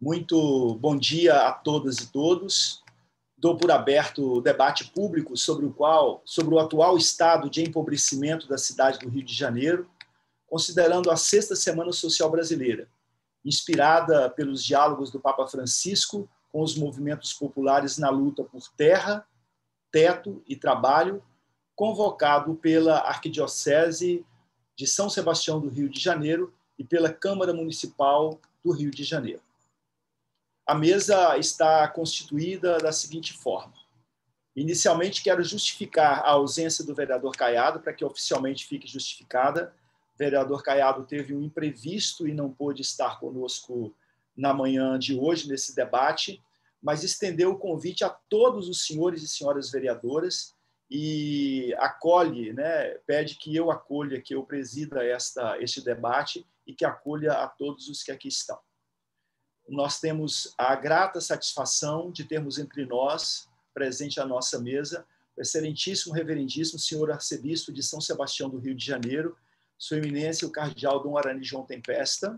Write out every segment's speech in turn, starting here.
Muito bom dia a todas e todos. Dou por aberto o debate público sobre o atual estado de empobrecimento da cidade do Rio de Janeiro, considerando a Sexta Semana Social Brasileira, inspirada pelos diálogos do Papa Francisco com os movimentos populares na luta por terra, teto e trabalho, convocado pela Arquidiocese de São Sebastião do Rio de Janeiro e pela Câmara Municipal do Rio de Janeiro. A mesa está constituída da seguinte forma. Inicialmente, quero justificar a ausência do vereador Caiado, para que oficialmente fique justificada. O vereador Caiado teve um imprevisto e não pôde estar conosco na manhã de hoje, nesse debate, mas estendeu o convite a todos os senhores e senhoras vereadoras e acolhe, pede que eu acolha, que eu presida este debate e que acolha a todos os que aqui estão. Nós temos a grata satisfação de termos entre nós, presente à nossa mesa, o excelentíssimo reverendíssimo senhor arcebispo de São Sebastião do Rio de Janeiro, sua eminência, o cardeal Dom Arani João Tempesta.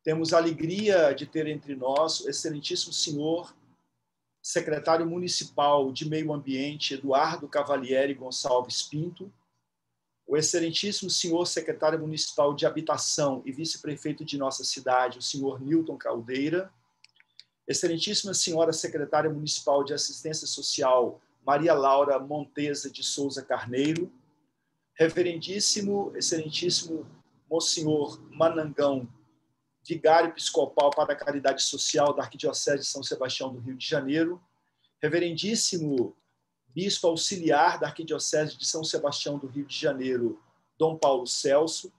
Temos a alegria de ter entre nós o excelentíssimo senhor secretário municipal de Meio Ambiente, Eduardo Cavalieri Gonçalves Pinto, o excelentíssimo senhor secretário municipal de Habitação e vice-prefeito de nossa cidade, o senhor Nilton Caldeira, excelentíssima senhora secretária municipal de Assistência Social, Maria Laura Montesa de Souza Carneiro, reverendíssimo, excelentíssimo monsenhor Manangão, vigário episcopal para a caridade social da Arquidiocese de São Sebastião do Rio de Janeiro, reverendíssimo bispo auxiliar da Arquidiocese de São Sebastião do Rio de Janeiro, Dom Paulo Celso,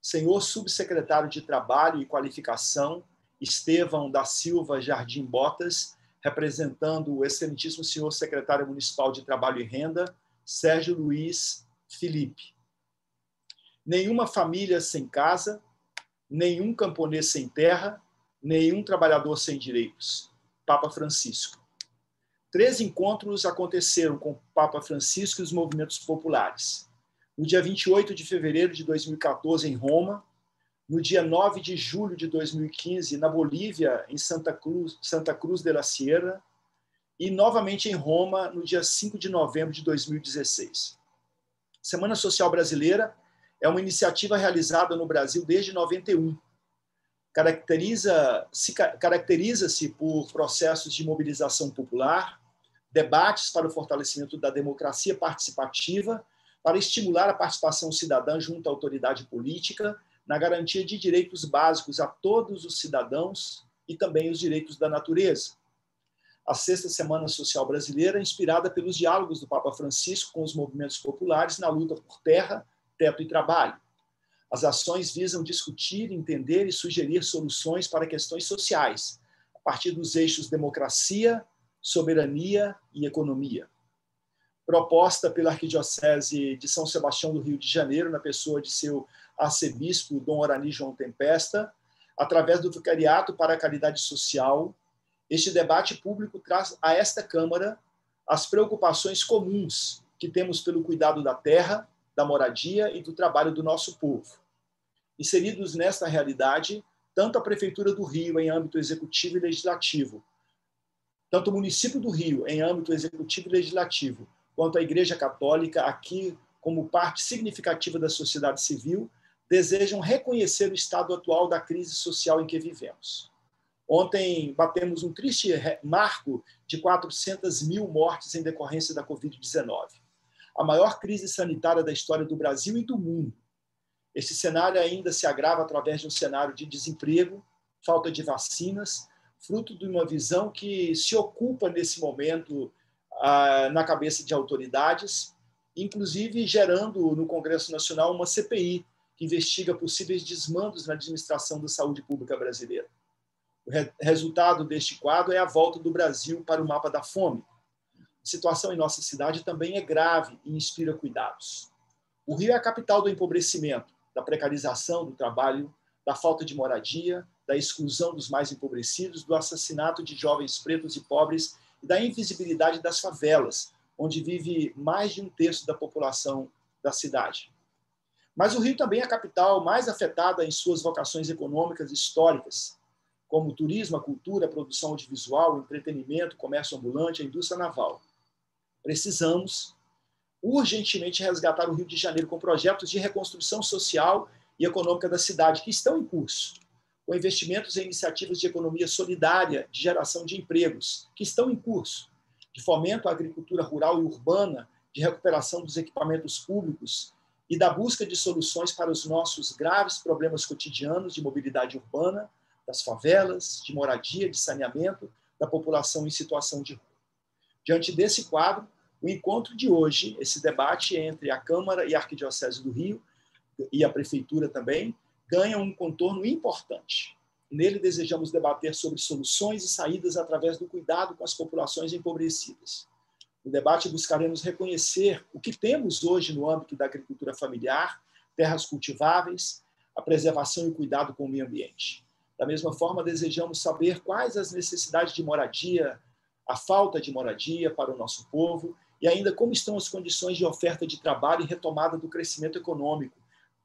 senhor subsecretário de Trabalho e Qualificação, Estevão da Silva Jardim Botas, representando o excelentíssimo senhor secretário municipal de Trabalho e Renda, Sérgio Luiz Felipe. Nenhuma família sem casa, nenhum camponês sem terra, nenhum trabalhador sem direitos. Papa Francisco. 3 encontros aconteceram com o Papa Francisco e os movimentos populares. No dia 28 de fevereiro de 2014, em Roma, no dia 9 de julho de 2015, na Bolívia, em Santa Cruz de la Sierra, e novamente em Roma, no dia 5 de novembro de 2016. Semana Social Brasileira é uma iniciativa realizada no Brasil desde 91. Caracteriza-se por processos de mobilização popular, debates para o fortalecimento da democracia participativa, para estimular a participação cidadã junto à autoridade política, na garantia de direitos básicos a todos os cidadãos e também os direitos da natureza. A Sexta Semana Social Brasileira é inspirada pelos diálogos do Papa Francisco com os movimentos populares na luta por terra, teto e trabalho. As ações visam discutir, entender e sugerir soluções para questões sociais, a partir dos eixos democracia, soberania e economia. Proposta pela Arquidiocese de São Sebastião do Rio de Janeiro, na pessoa de seu arcebispo, Dom Arani João Tempesta, através do Vicariato para a Caridade Social, este debate público traz a esta Câmara as preocupações comuns que temos pelo cuidado da terra, da moradia e do trabalho do nosso povo. Inseridos nesta realidade, tanto a Prefeitura do Rio, em âmbito executivo e legislativo, tanto o município do Rio, em âmbito executivo e legislativo, quanto a Igreja Católica, aqui como parte significativa da sociedade civil, desejam reconhecer o estado atual da crise social em que vivemos. Ontem batemos um triste marco de 400 mil mortes em decorrência da Covid-19. A maior crise sanitária da história do Brasil e do mundo. Esse cenário ainda se agrava através de um cenário de desemprego, falta de vacinas, fruto de uma visão que se ocupa nesse momento na cabeça de autoridades, inclusive gerando no Congresso Nacional uma CPI que investiga possíveis desmandos na administração da saúde pública brasileira. O resultado deste quadro é a volta do Brasil para o mapa da fome. A situação em nossa cidade também é grave e inspira cuidados. O Rio é a capital do empobrecimento, da precarização do trabalho, da falta de moradia, da exclusão dos mais empobrecidos, do assassinato de jovens pretos e pobres e da invisibilidade das favelas, onde vive mais de 1/3 da população da cidade. Mas o Rio também é a capital mais afetada em suas vocações econômicas e históricas, como o turismo, a cultura, a produção audiovisual, o entretenimento, o comércio ambulante, a indústria naval. Precisamos urgentemente resgatar o Rio de Janeiro com projetos de reconstrução social e econômica da cidade, que estão em curso, com investimentos em iniciativas de economia solidária, de geração de empregos, que estão em curso, de fomento à agricultura rural e urbana, de recuperação dos equipamentos públicos e da busca de soluções para os nossos graves problemas cotidianos de mobilidade urbana, das favelas, de moradia, de saneamento, da população em situação de rua. Diante desse quadro, o encontro de hoje, esse debate entre a Câmara e a Arquidiocese do Rio, e a Prefeitura também, ganha um contorno importante. Nele, desejamos debater sobre soluções e saídas através do cuidado com as populações empobrecidas. No debate, buscaremos reconhecer o que temos hoje no âmbito da agricultura familiar, terras cultiváveis, a preservação e o cuidado com o meio ambiente. Da mesma forma, desejamos saber quais as necessidades de moradia, a falta de moradia para o nosso povo e ainda como estão as condições de oferta de trabalho e retomada do crescimento econômico,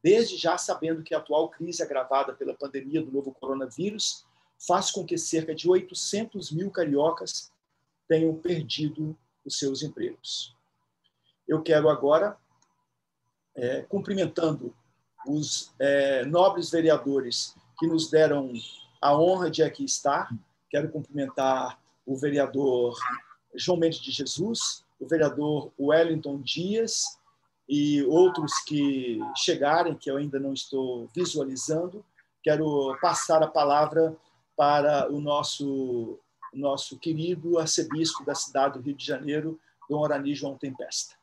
desde já sabendo que a atual crise agravada pela pandemia do novo coronavírus faz com que cerca de 800 mil cariocas tenham perdido os seus empregos. Eu quero agora, cumprimentando os nobres vereadores que nos deram a honra de aqui estar, quero cumprimentar o vereador João Mendes de Jesus, o vereador Wellington Dias e outros que chegarem, que eu ainda não estou visualizando. Quero passar a palavra para o nosso querido arcebispo da cidade do Rio de Janeiro, Dom Orani João Tempesta.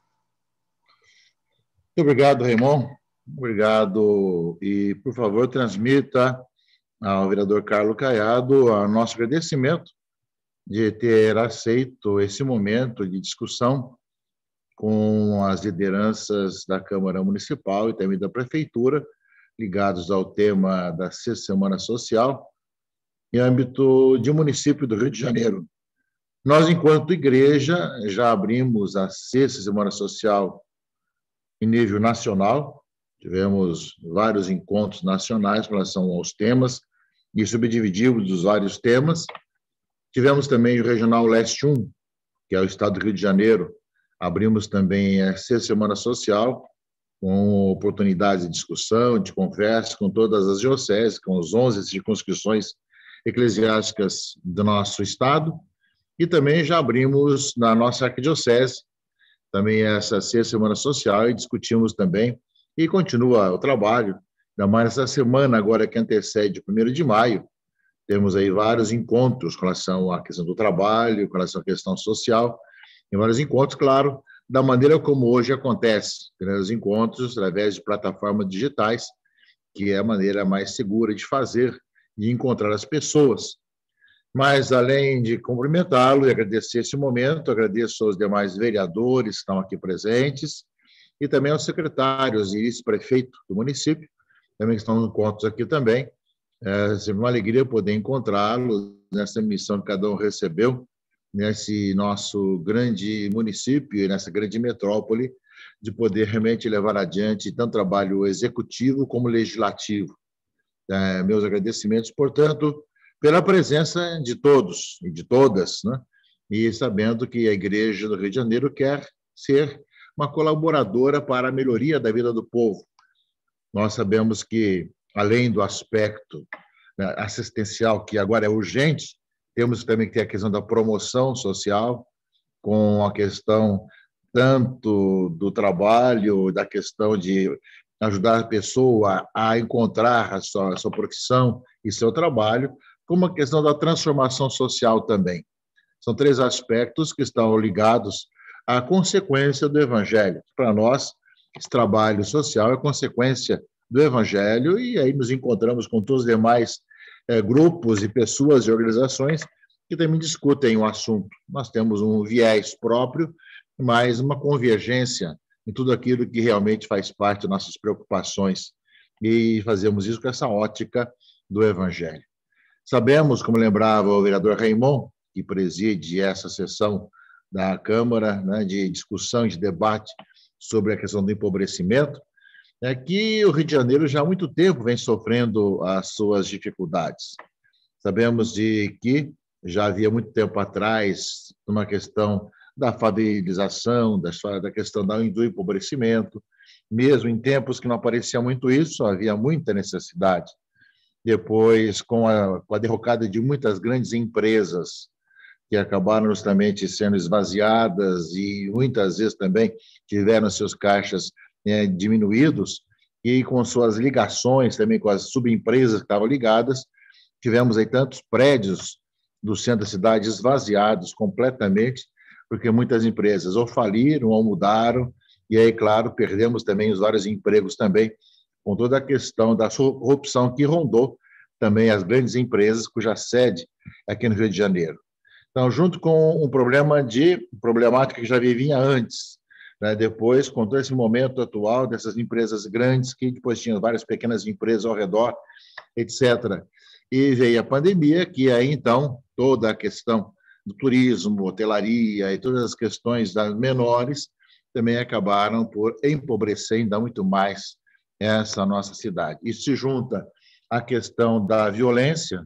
Muito obrigado, Raimon. Obrigado. E, por favor, transmita ao vereador Carlos Caiado o nosso agradecimento de ter aceito esse momento de discussão com as lideranças da Câmara Municipal e também da Prefeitura, ligados ao tema da Sexta Semana Social, em âmbito de município do Rio de Janeiro. Nós, enquanto igreja, já abrimos a Sexta Semana Social em nível nacional, tivemos vários encontros nacionais em relação aos temas e subdividimos os vários temas. Tivemos também o Regional Leste 1, que é o estado do Rio de Janeiro. Abrimos também a Sexta Semana Social, com oportunidades de discussão, de conversa com todas as dioceses, com as 11 circunscrições eclesiásticas do nosso estado. E também já abrimos na nossa arquidiocese também essa Sexta Semana Social e discutimos também, e continua o trabalho, ainda mais essa semana agora que antecede o 1º de maio, temos aí vários encontros com relação à questão do trabalho, com relação à questão social, e vários encontros, claro, da maneira como hoje acontece, os encontros através de plataformas digitais, que é a maneira mais segura de fazer e encontrar as pessoas. Mas, além de cumprimentá-lo e agradecer esse momento, agradeço aos demais vereadores que estão aqui presentes e também aos secretários e vice-prefeito do município, também que estão no encontros aqui também. É sempre uma alegria poder encontrá-los nessa missão que cada um recebeu, nesse nosso grande município e nessa grande metrópole, de poder realmente levar adiante tanto trabalho executivo como legislativo. Meus agradecimentos, portanto, pela presença de todos e de todas, né? E sabendo que a Igreja do Rio de Janeiro quer ser uma colaboradora para a melhoria da vida do povo. Nós sabemos que, além do aspecto, né, assistencial, que agora é urgente, temos também que ter a questão da promoção social, com a questão tanto do trabalho, da questão de ajudar a pessoa a encontrar a sua profissão e seu trabalho, como a questão da transformação social também. São 3 aspectos que estão ligados à consequência do Evangelho. Para nós, esse trabalho social é consequência do Evangelho, e aí nos encontramos com todos os demais grupos e pessoas e organizações que também discutem o assunto. Nós temos um viés próprio, mas uma convergência em tudo aquilo que realmente faz parte das nossas preocupações, e fazemos isso com essa ótica do Evangelho. Sabemos, como lembrava o vereador Raimon, que preside essa sessão da Câmara, né, de discussão e de debate sobre a questão do empobrecimento, que o Rio de Janeiro já há muito tempo vem sofrendo as suas dificuldades. Sabemos de que já havia muito tempo atrás uma questão da favelização, da questão do empobrecimento, mesmo em tempos que não aparecia muito isso, havia muita necessidade. Depois, com a derrocada de muitas grandes empresas, que acabaram justamente sendo esvaziadas e muitas vezes também tiveram seus caixas diminuídos, e com suas ligações também com as subempresas que estavam ligadas, tivemos aí tantos prédios do centro da cidade esvaziados completamente, porque muitas empresas ou faliram ou mudaram, e aí, claro, perdemos também os vários empregos também, com toda a questão da corrupção que rondou também as grandes empresas, cuja sede é aqui no Rio de Janeiro. Então, junto com um problemática que já vinha antes, né? Depois, com todo esse momento atual dessas empresas grandes, que depois tinham várias pequenas empresas ao redor, etc. E veio a pandemia, que aí, então, toda a questão do turismo, hotelaria e todas as questões das menores também acabaram por empobrecer ainda muito mais essa nossa cidade. Isso se junta à questão da violência,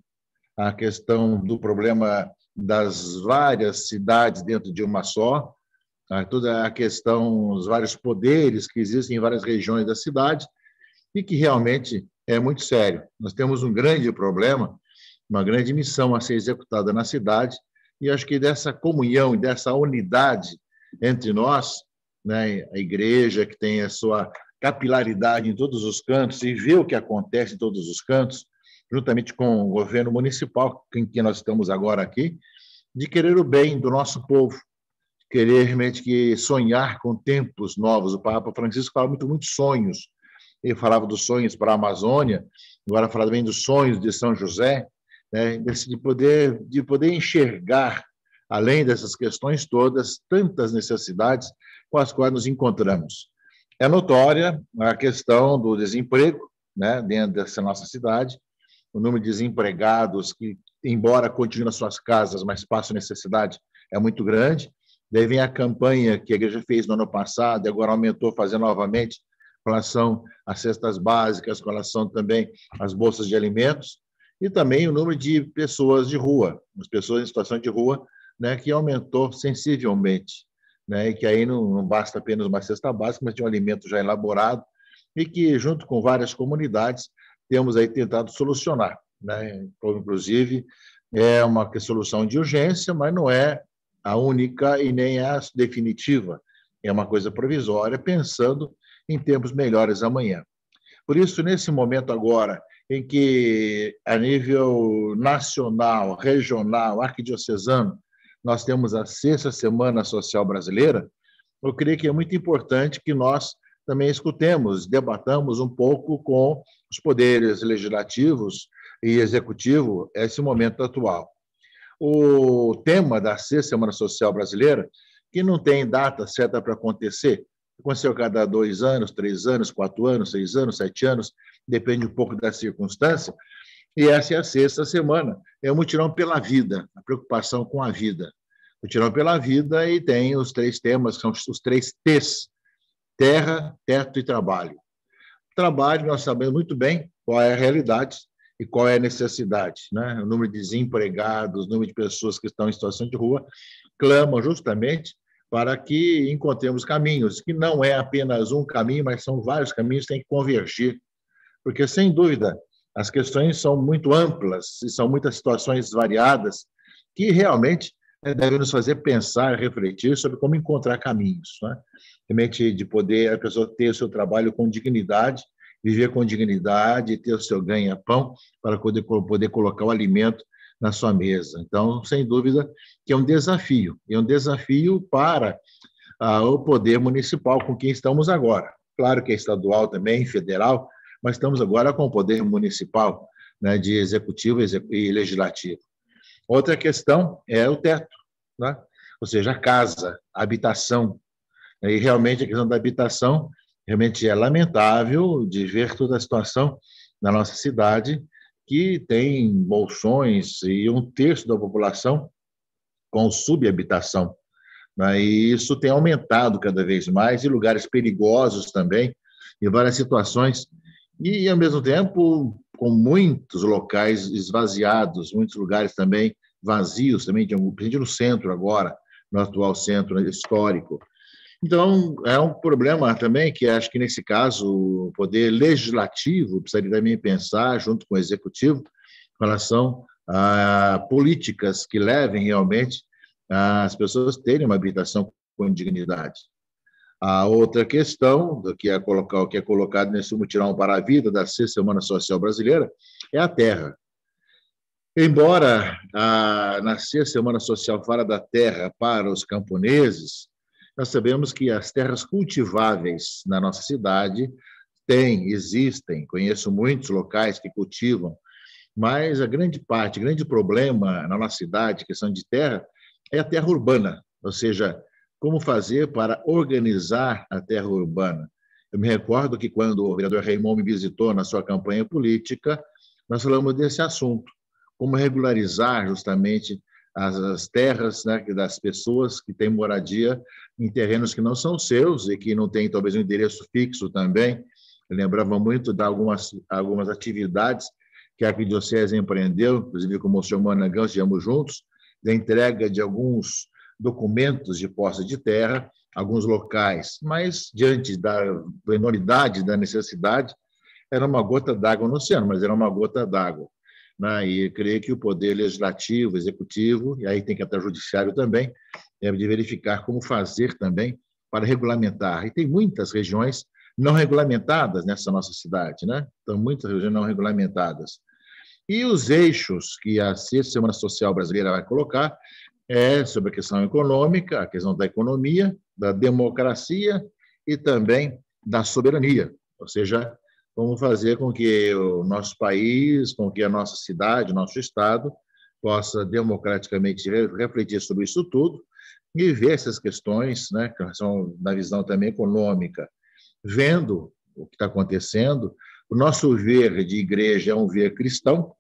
à questão do problema das várias cidades dentro de uma só, toda a questão, os vários poderes que existem em várias regiões da cidade, e que realmente é muito sério. Nós temos um grande problema, uma grande missão a ser executada na cidade, e acho que dessa comunhão e dessa unidade entre nós, né, a igreja que tem a sua capilaridade em todos os cantos e vê o que acontece em todos os cantos, juntamente com o governo municipal, em que nós estamos agora aqui, de querer o bem do nosso povo, querer realmente que sonhar com tempos novos. O Papa Francisco fala muito sonhos. Ele falava dos sonhos para a Amazônia, agora fala também dos sonhos de São José, né, de poder enxergar, além dessas questões todas, tantas necessidades com as quais nos encontramos. É notória a questão do desemprego, né, dentro dessa nossa cidade, o número de desempregados que, embora continuem nas suas casas, mas passam necessidade, é muito grande. Daí vem a campanha que a igreja fez no ano passado e agora aumentou, fazendo novamente, com relação às cestas básicas, com relação também às bolsas de alimentos, e também o número de pessoas de rua, as pessoas em situação de rua, né, que aumentou sensivelmente, né, e que aí não basta apenas uma cesta básica, mas de um alimento já elaborado, e que, junto com várias comunidades, temos aí tentado solucionar, né? Inclusive, é uma solução de urgência, mas não é a única e nem a definitiva. É uma coisa provisória, pensando em tempos melhores amanhã. Por isso, nesse momento agora, em que, a nível nacional, regional, arquidiocesano, nós temos a 6ª Semana Social Brasileira, eu creio que é muito importante que nós também escutemos, debatamos um pouco com os poderes legislativos e executivo esse momento atual. O tema da 6ª Semana Social Brasileira, que não tem data certa para acontecer, aconteceu cada 2 anos, 3 anos, 4 anos, 6 anos, 7 anos, depende um pouco da circunstância, e essa é a 6ª semana, é o mutirão pela vida, a preocupação com a vida. O mutirão pela vida, e tem os 3 temas, que são os 3 T's: terra, teto e trabalho. Trabalho, nós sabemos muito bem qual é a realidade e qual é a necessidade, né? O número de desempregados, o número de pessoas que estão em situação de rua, clamam justamente para que encontremos caminhos, que não é apenas um caminho, mas são vários caminhos que têm que convergir, porque, sem dúvida, as questões são muito amplas e são muitas situações variadas que realmente devem nos fazer pensar, refletir sobre como encontrar caminhos, né? Realmente, de poder a pessoa ter o seu trabalho com dignidade, viver com dignidade, ter o seu ganha-pão para poder colocar o alimento na sua mesa. Então, sem dúvida, que é um desafio para o poder municipal com quem estamos agora. Claro que é estadual também, federal, mas estamos agora com o poder municipal, né, de executivo e legislativo. Outra questão é o teto, né? Ou seja, a casa, a habitação. E realmente a questão da habitação realmente é lamentável de ver toda a situação na nossa cidade, que tem bolsões e 1/3 da população com subhabitação, né? E isso tem aumentado cada vez mais, e lugares perigosos também, em várias situações. E, ao mesmo tempo, com muitos locais esvaziados, muitos lugares também vazios, também, principalmente no centro agora, no atual centro histórico. Então, é um problema também que acho que, nesse caso, o poder legislativo precisaria também pensar, junto com o executivo, em relação a políticas que levem realmente as pessoas a terem uma habitação com dignidade. A outra questão, que é colocado nesse mutirão para a vida da Sexta Semana Social Brasileira, é a terra. Embora na Sexta Semana Social fala da terra para os camponeses, nós sabemos que as terras cultiváveis na nossa cidade existem, conheço muitos locais que cultivam, mas a grande parte, o grande problema na nossa cidade, questão de terra, é a terra urbana, ou seja, como fazer para organizar a terra urbana. Eu me recordo que quando o vereador Raimundo me visitou na sua campanha política, nós falamos desse assunto, como regularizar justamente as terras, né, das pessoas que têm moradia em terrenos que não são seus e que não têm talvez um endereço fixo também. Eu lembrava muito de algumas atividades que a Arquidiocese empreendeu, inclusive com o Monsenhor Manangão, estivemos juntos, da entrega de alguns documentos de posse de terra, alguns locais, mas diante da enormidade da necessidade, era uma gota d'água no oceano, mas era uma gota d'água. Né? E creio que o poder legislativo, executivo, e aí tem que até o judiciário também, deve de verificar como fazer também para regulamentar. E tem muitas regiões não regulamentadas nessa nossa cidade, né? Então, muitas regiões não regulamentadas. E os eixos que a Sexta Semana Social Brasileira vai colocar é sobre a questão econômica, a questão da economia, da democracia e também da soberania, ou seja, como fazer com que o nosso país, com que a nossa cidade, o nosso Estado, possa democraticamente refletir sobre isso tudo e ver essas questões, né, que são da visão também econômica, vendo o que está acontecendo. O nosso ver de igreja é um ver cristão,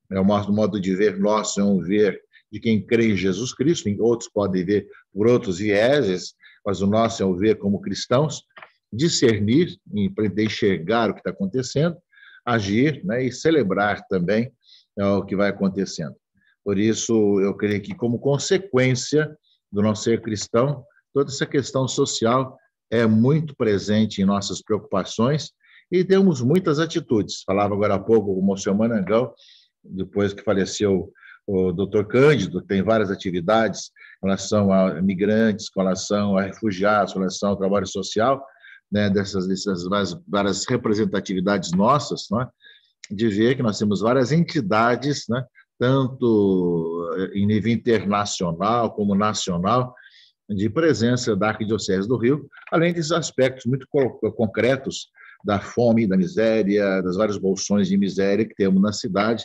o nosso modo de ver nosso é um ver de quem crê em Jesus Cristo, outros podem ver por outros vieses, mas o nosso é um ver como cristãos, discernir, para enxergar o que está acontecendo, agir, né, e celebrar também o que vai acontecendo. Por isso, eu creio que, como consequência do nosso ser cristão, toda essa questão social é muito presente em nossas preocupações e temos muitas atitudes. Falava agora há pouco com o Monsenhor Manangão, depois que faleceu o doutor Cândido, tem várias atividades em relação a migrantes, com relação a refugiados, com relação ao trabalho social, né, dessas várias representatividades nossas, né, de ver que nós temos várias entidades, né, tanto em nível internacional como nacional, de presença da Arquidiocese do Rio, além desses aspectos muito concretos da fome, da miséria, das várias bolsões de miséria que temos na cidade,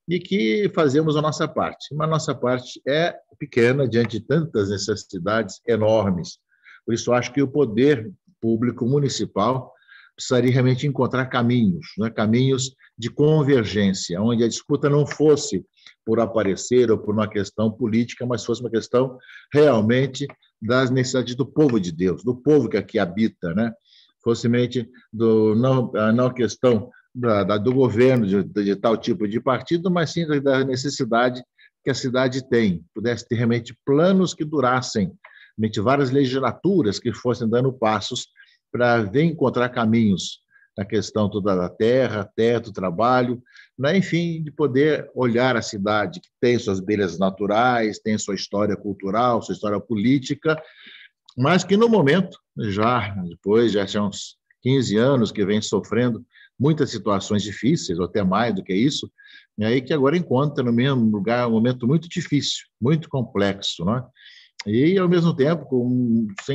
e que fazemos a nossa parte. Mas a nossa parte é pequena diante de tantas necessidades enormes. Por isso, acho que o poder público municipal precisaria realmente encontrar caminhos, né? Caminhos de convergência, onde a disputa não fosse por aparecer ou por uma questão política, mas fosse uma questão realmente das necessidades do povo de Deus, do povo que aqui habita, né? Fosse realmente não questão do governo, de tal tipo de partido, mas sim da necessidade que a cidade tem, pudesse ter realmente planos que durassem, realmente várias legislaturas que fossem dando passos para ver encontrar caminhos na questão toda da terra, teto, trabalho, né? Enfim, de poder olhar a cidade que tem suas belezas naturais, tem sua história cultural, sua história política, mas que no momento, já são uns 15 anos que vem sofrendo muitas situações difíceis, ou até mais do que isso, e aí que agora encontra no mesmo lugar um momento muito difícil, muito complexo, né? E, ao mesmo tempo,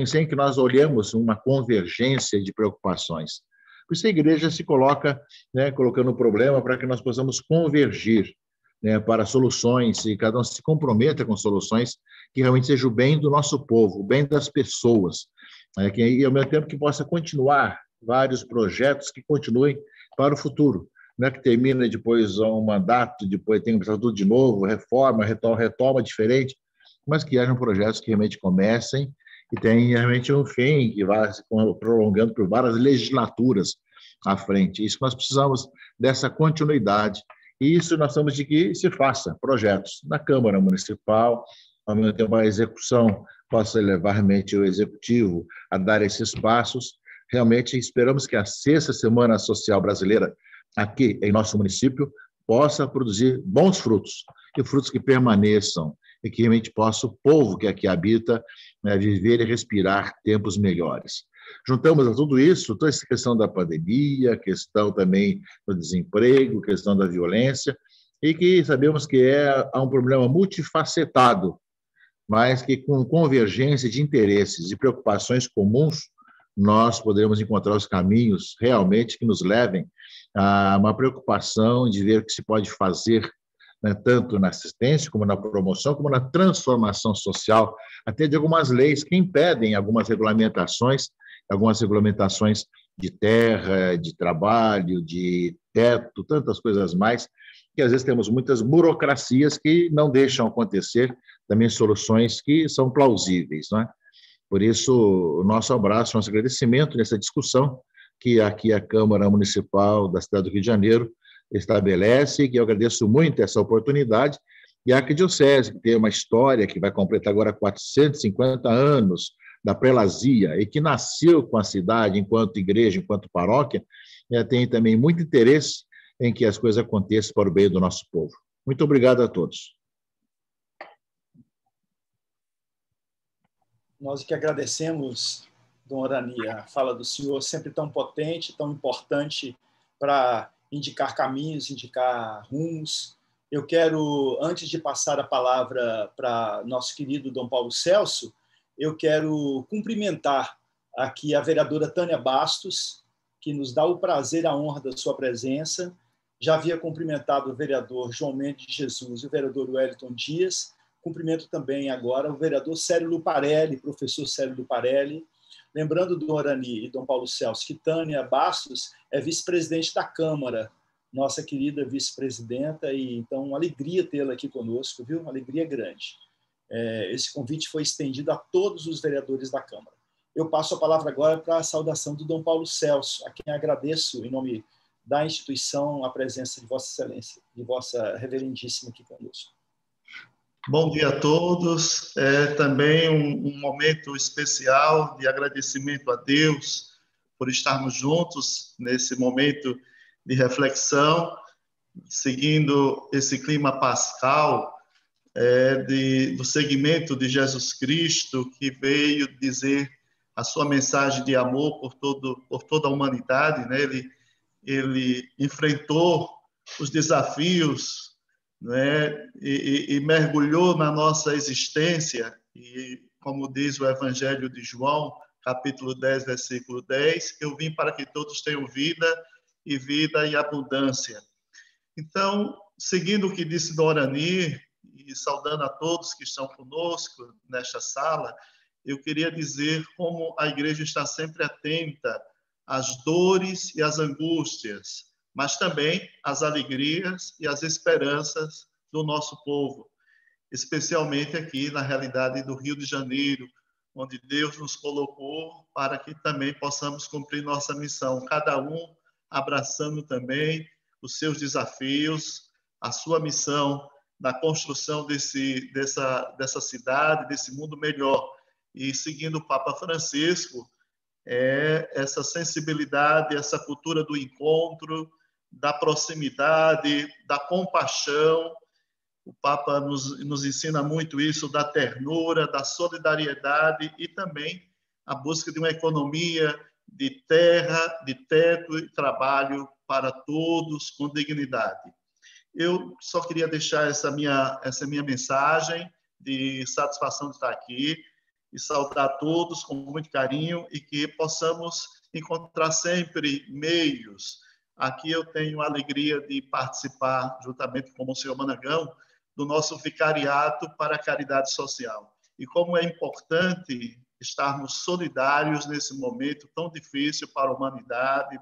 sem que nós olhemos uma convergência de preocupações. Por isso a igreja se coloca, né, colocando o problema para que nós possamos convergir, né, para soluções, e cada um se comprometa com soluções que realmente sejam o bem do nosso povo, o bem das pessoas, né, e, ao mesmo tempo, que possa continuar vários projetos que continuem para o futuro, não é que termina depois um mandato, depois tem que começar tudo de novo, reforma, retoma diferente, mas que hajam projetos que realmente comecem e tenham realmente um fim, que vá se prolongando por várias legislaturas, à frente. Isso nós precisamos dessa continuidade. E isso nós temos de que se faça projetos na Câmara Municipal, ao mesmo tempo a execução possa levar realmente o Executivo a dar esses passos. Realmente esperamos que a 6ª Semana Social Brasileira, aqui em nosso município, possa produzir bons frutos, e frutos que permaneçam, e que realmente possa o povo que aqui habita, né, viver e respirar tempos melhores. Juntamos a tudo isso, toda essa questão da pandemia, questão também do desemprego, questão da violência, e que sabemos que há um problema multifacetado, mas que com convergência de interesses e preocupações comuns, nós poderemos encontrar os caminhos realmente que nos levem a uma preocupação de ver o que se pode fazer, né, tanto na assistência, como na promoção, como na transformação social, até de algumas leis que impedem algumas regulamentações de terra, de trabalho, de teto, tantas coisas mais, que às vezes temos muitas burocracias que não deixam acontecer também soluções que são plausíveis, não é? Por isso, o nosso abraço, nosso agradecimento nessa discussão que aqui a Câmara Municipal da cidade do Rio de Janeiro estabelece, que eu agradeço muito essa oportunidade, e a Arquidiocese, que tem uma história que vai completar agora 450 anos da prelazia, e que nasceu com a cidade enquanto igreja, enquanto paróquia, tem também muito interesse em que as coisas aconteçam para o bem do nosso povo. Muito obrigado a todos. Nós que agradecemos, Dom Orani, a fala do senhor, sempre tão potente, tão importante para indicar caminhos, indicar rumos. Eu quero, antes de passar a palavra para nosso querido Dom Paulo Celso, eu quero cumprimentar aqui a vereadora Tânia Bastos, que nos dá o prazer e a honra da sua presença. Já havia cumprimentado o vereador João Mendes de Jesus e o vereador Wellington Dias. Cumprimento também agora o vereador Célio Luparelli, professor Célio Luparelli. Lembrando, Dom Orani e Dom Paulo Celso, que Tânia Bastos é vice-presidente da Câmara, nossa querida vice-presidenta, e então uma alegria tê-la aqui conosco, viu? Uma alegria grande. Esse convite foi estendido a todos os vereadores da Câmara. Eu passo a palavra agora para a saudação do Dom Paulo Celso, a quem agradeço, em nome da instituição, a presença de Vossa Excelência, de Vossa Reverendíssima aqui conosco. Bom dia a todos. É também um momento especial de agradecimento a Deus por estarmos juntos nesse momento de reflexão, seguindo esse clima pascal do seguimento de Jesus Cristo, que veio dizer a sua mensagem de amor por toda a humanidade, né? Ele enfrentou os desafios, né? E mergulhou na nossa existência, e como diz o Evangelho de João, capítulo 10, versículo 10, eu vim para que todos tenham vida e vida em abundância. Então, seguindo o que disse Dom Orani, e saudando a todos que estão conosco nesta sala, eu queria dizer como a igreja está sempre atenta às dores e às angústias, mas também às alegrias e às esperanças do nosso povo, especialmente aqui na realidade do Rio de Janeiro, onde Deus nos colocou para que também possamos cumprir nossa missão, cada um abraçando também os seus desafios, a sua missão na construção dessa cidade, desse mundo melhor. E seguindo o Papa Francisco, essa sensibilidade, essa cultura do encontro, da proximidade, da compaixão. O Papa nos ensina muito isso, da ternura, da solidariedade e também a busca de uma economia de terra, de teto e trabalho para todos com dignidade. Eu só queria deixar essa minha mensagem de satisfação de estar aqui e saudar todos com muito carinho e que possamos encontrar sempre meios. Aqui eu tenho a alegria de participar, juntamente com o senhor Managão, do nosso vicariato para a caridade social. E como é importante estarmos solidários nesse momento tão difícil para a humanidade,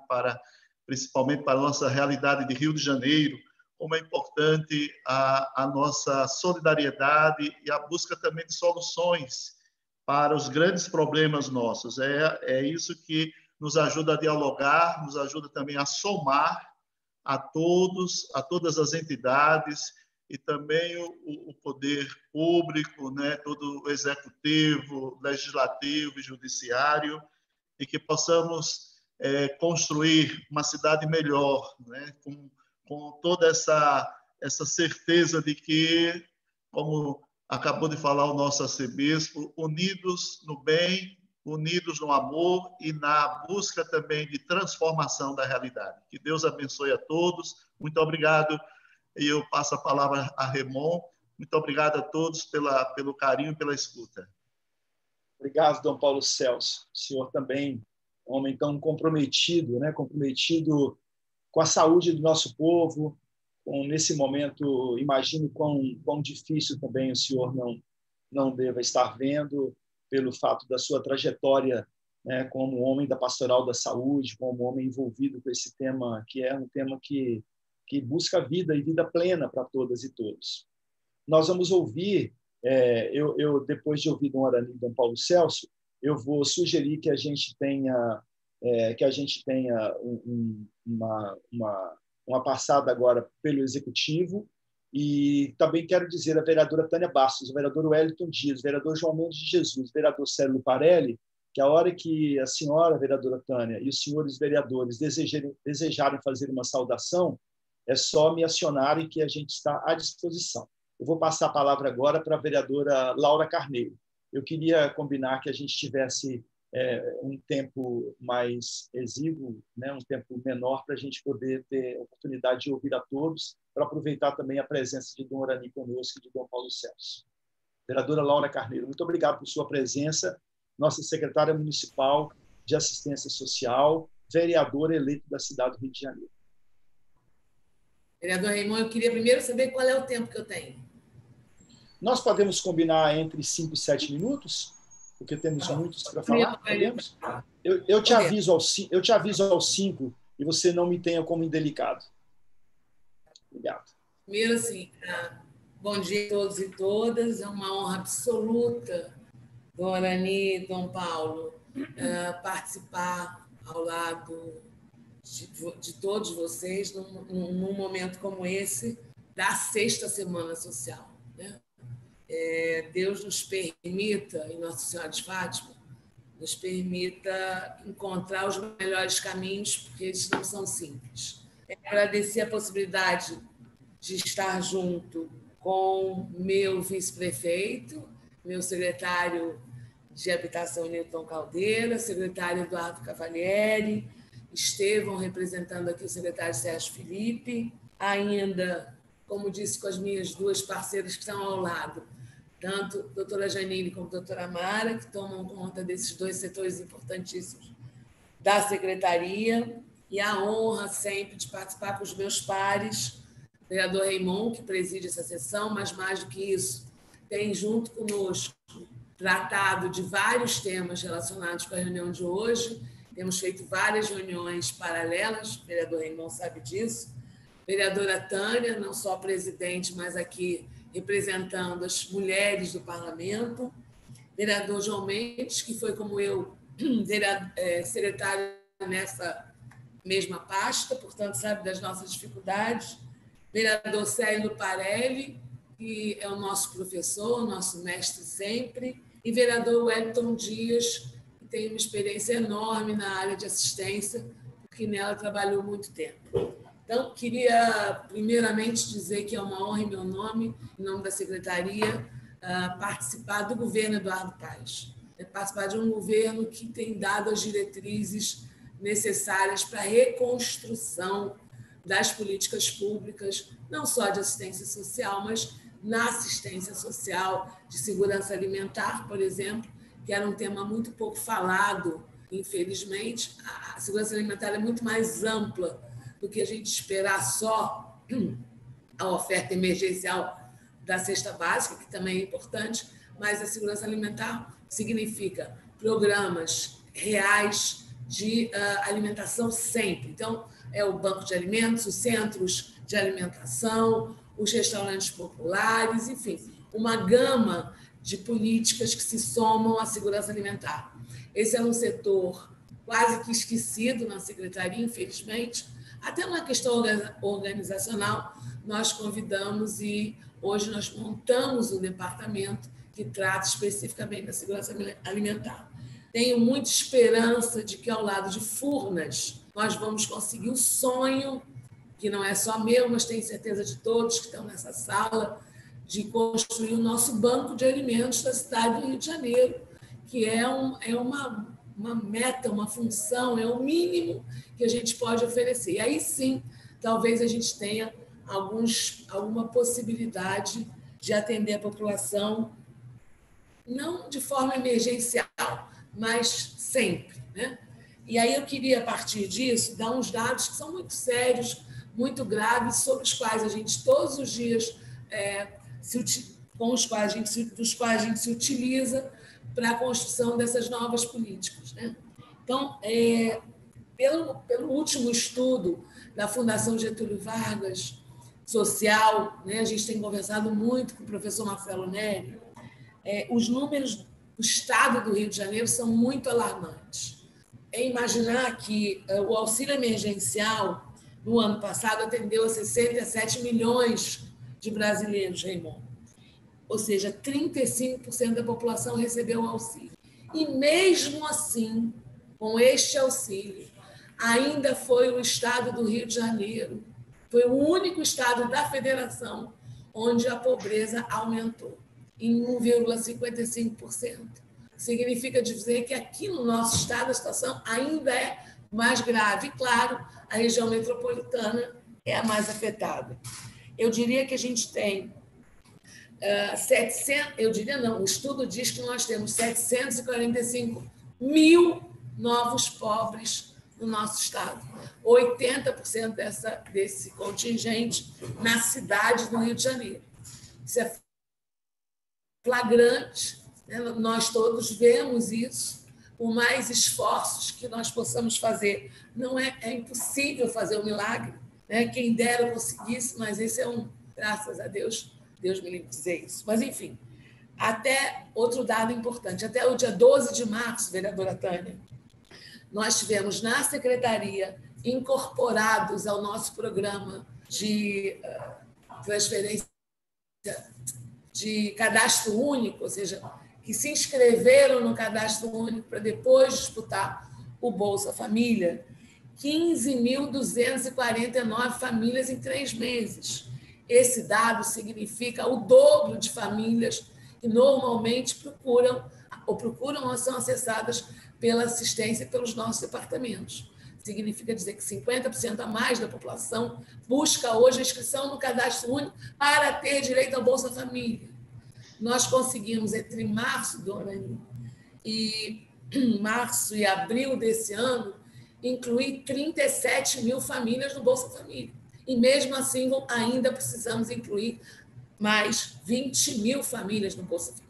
principalmente para a nossa realidade de Rio de Janeiro, como é importante a nossa solidariedade e a busca também de soluções para os grandes problemas nossos. É isso que nos ajuda a dialogar, nos ajuda também a somar a todas as entidades e também o poder público, né, todo o executivo, legislativo e judiciário, e que possamos construir uma cidade melhor, né, com toda essa certeza de que, como acabou de falar o nosso arcebispo, unidos no bem, unidos no amor e na busca também de transformação da realidade. Que Deus abençoe a todos. Muito obrigado. E eu passo a palavra a Raymond. Muito obrigado a todos pelo carinho e pela escuta. Obrigado, Dom Paulo Celso. O senhor também, homem tão comprometido, né? Comprometido com a saúde do nosso povo. Nesse momento, imagino quão difícil também o senhor não deva estar vendo, pelo fato da sua trajetória, né, como homem da pastoral da saúde, como homem envolvido com esse tema, que é um tema que busca vida e vida plena para todas e todos. Nós vamos ouvir, depois de ouvir Dom Arani e Dom Paulo Celso, eu vou sugerir que a gente tenha uma passada agora pelo Executivo, e também quero dizer a vereadora Tânia Bastos, o vereador Wellington Dias, o vereador João Mendes de Jesus, o vereador Célio Parelli, que a hora que a senhora, vereadora Tânia, e os senhores vereadores desejarem fazer uma saudação, é só me acionarem que a gente está à disposição. Eu vou passar a palavra agora para a vereadora Laura Carneiro. Eu queria combinar que a gente tivesse um tempo mais exíguo, né, um tempo menor, para a gente poder ter a oportunidade de ouvir a todos, para aproveitar também a presença de Dom Arani conosco e de Dom Paulo Celso. Vereadora Laura Carneiro, muito obrigado por sua presença, nossa secretária municipal de assistência social, vereadora eleita da cidade do Rio de Janeiro. Vereador Raymond, eu queria primeiro saber qual é o tempo que eu tenho. Nós podemos combinar entre 5 e 7 minutos? Porque temos muitos para falar. Podemos? Eu te aviso aos 5 e você não me tenha como indelicado. Obrigado. Primeiro, assim, bom dia a todos e todas. É uma honra absoluta, Dom Arani e Dom Paulo, participar ao lado de todos vocês num momento como esse da 6ª Semana Social, né? Deus nos permita, e Nossa Senhora de Fátima, nos permita encontrar os melhores caminhos, porque eles não são simples. Agradecer a possibilidade de estar junto com meu vice-prefeito, meu secretário de Habitação, Newton Caldeira, secretário Eduardo Cavalieri, Estevão, representando aqui o secretário Sérgio Felipe, ainda, como disse, com as minhas duas parceiras que estão ao lado, tanto a doutora Janine como a doutora Mara, que tomam conta desses dois setores importantíssimos da secretaria, e a honra sempre de participar com os meus pares, o vereador Raymond, que preside essa sessão, mas mais do que isso, tem junto conosco tratado de vários temas relacionados com a reunião de hoje. Temos feito várias reuniões paralelas, o vereador Raymond sabe disso. Vereadora Tânia, não só presidente, mas aqui representando as mulheres do parlamento. Vereador João Mendes, que foi, como eu, secretário nessa mesma pasta, portanto, sabe das nossas dificuldades. Vereador Célio Parelli, que é o nosso professor, nosso mestre sempre. E vereador Wellington Dias, que tem uma experiência enorme na área de assistência, porque nela trabalhou muito tempo. Então, queria primeiramente dizer que é uma honra em meu nome, em nome da secretaria, participar do governo Eduardo Paes. Participar de um governo que tem dado as diretrizes necessárias para a reconstrução das políticas públicas, não só de assistência social, mas na assistência social, de segurança alimentar, por exemplo, que era um tema muito pouco falado, infelizmente. A segurança alimentar é muito mais ampla do que a gente esperar só a oferta emergencial da cesta básica, que também é importante, mas a segurança alimentar significa programas reais de alimentação sempre. Então, é o banco de alimentos, os centros de alimentação, os restaurantes populares, enfim, uma gama de políticas que se somam à segurança alimentar. Esse é um setor quase que esquecido na secretaria, infelizmente. Até uma questão organizacional, nós convidamos e hoje nós montamos um departamento que trata especificamente da segurança alimentar. Tenho muita esperança de que, ao lado de Furnas, nós vamos conseguir o sonho, que não é só meu, mas tenho certeza de todos que estão nessa sala, de construir o nosso banco de alimentos da cidade do Rio de Janeiro, que é uma meta, uma função, é o mínimo que a gente pode oferecer. E aí sim, talvez a gente tenha alguma possibilidade de atender a população, não de forma emergencial, mas sempre, né? E aí eu queria, a partir disso, dar uns dados que são muito sérios, muito graves, sobre os quais a gente, todos os dias, dos quais a gente se utiliza para a construção dessas novas políticas, né? Então, pelo último estudo da Fundação Getúlio Vargas, social, né, a gente tem conversado muito com o professor Marcelo Neri, os números do Estado do Rio de Janeiro são muito alarmantes. É imaginar que o auxílio emergencial, no ano passado, atendeu a 67 milhões de brasileiros, Raimundo. Ou seja, 35% da população recebeu o auxílio. E, mesmo assim, com este auxílio, ainda foi o Estado do Rio de Janeiro, foi o único estado da federação onde a pobreza aumentou, em 1,55%. Significa dizer que aqui no nosso estado a situação ainda é mais grave. E, claro, a região metropolitana é a mais afetada. Eu diria que a gente tem 700, eu diria não, o estudo diz que nós temos 745 mil novos pobres no nosso estado. 80% desse contingente na cidade do Rio de Janeiro. Isso é flagrante, né? Nós todos vemos isso, por mais esforços que nós possamos fazer. Não é impossível fazer um milagre, né? Quem dera conseguisse, mas esse graças a Deus, Deus me livre de dizer isso. Mas, enfim, até outro dado importante, até o dia 12 de março, vereadora Tânia, nós tivemos na secretaria, incorporados ao nosso programa de transferência de cadastro único, ou seja, que se inscreveram no cadastro único para depois disputar o Bolsa Família, 15.249 famílias em 3 meses. Esse dado significa o dobro de famílias que normalmente procuram ou são acessadas pela assistência pelos nossos departamentos. Significa dizer que 50% a mais da população busca hoje a inscrição no cadastro único para ter direito ao Bolsa Família. Nós conseguimos, entre março e abril desse ano, incluir 37 mil famílias no Bolsa Família. E, mesmo assim, ainda precisamos incluir mais 20 mil famílias no Bolsa Família.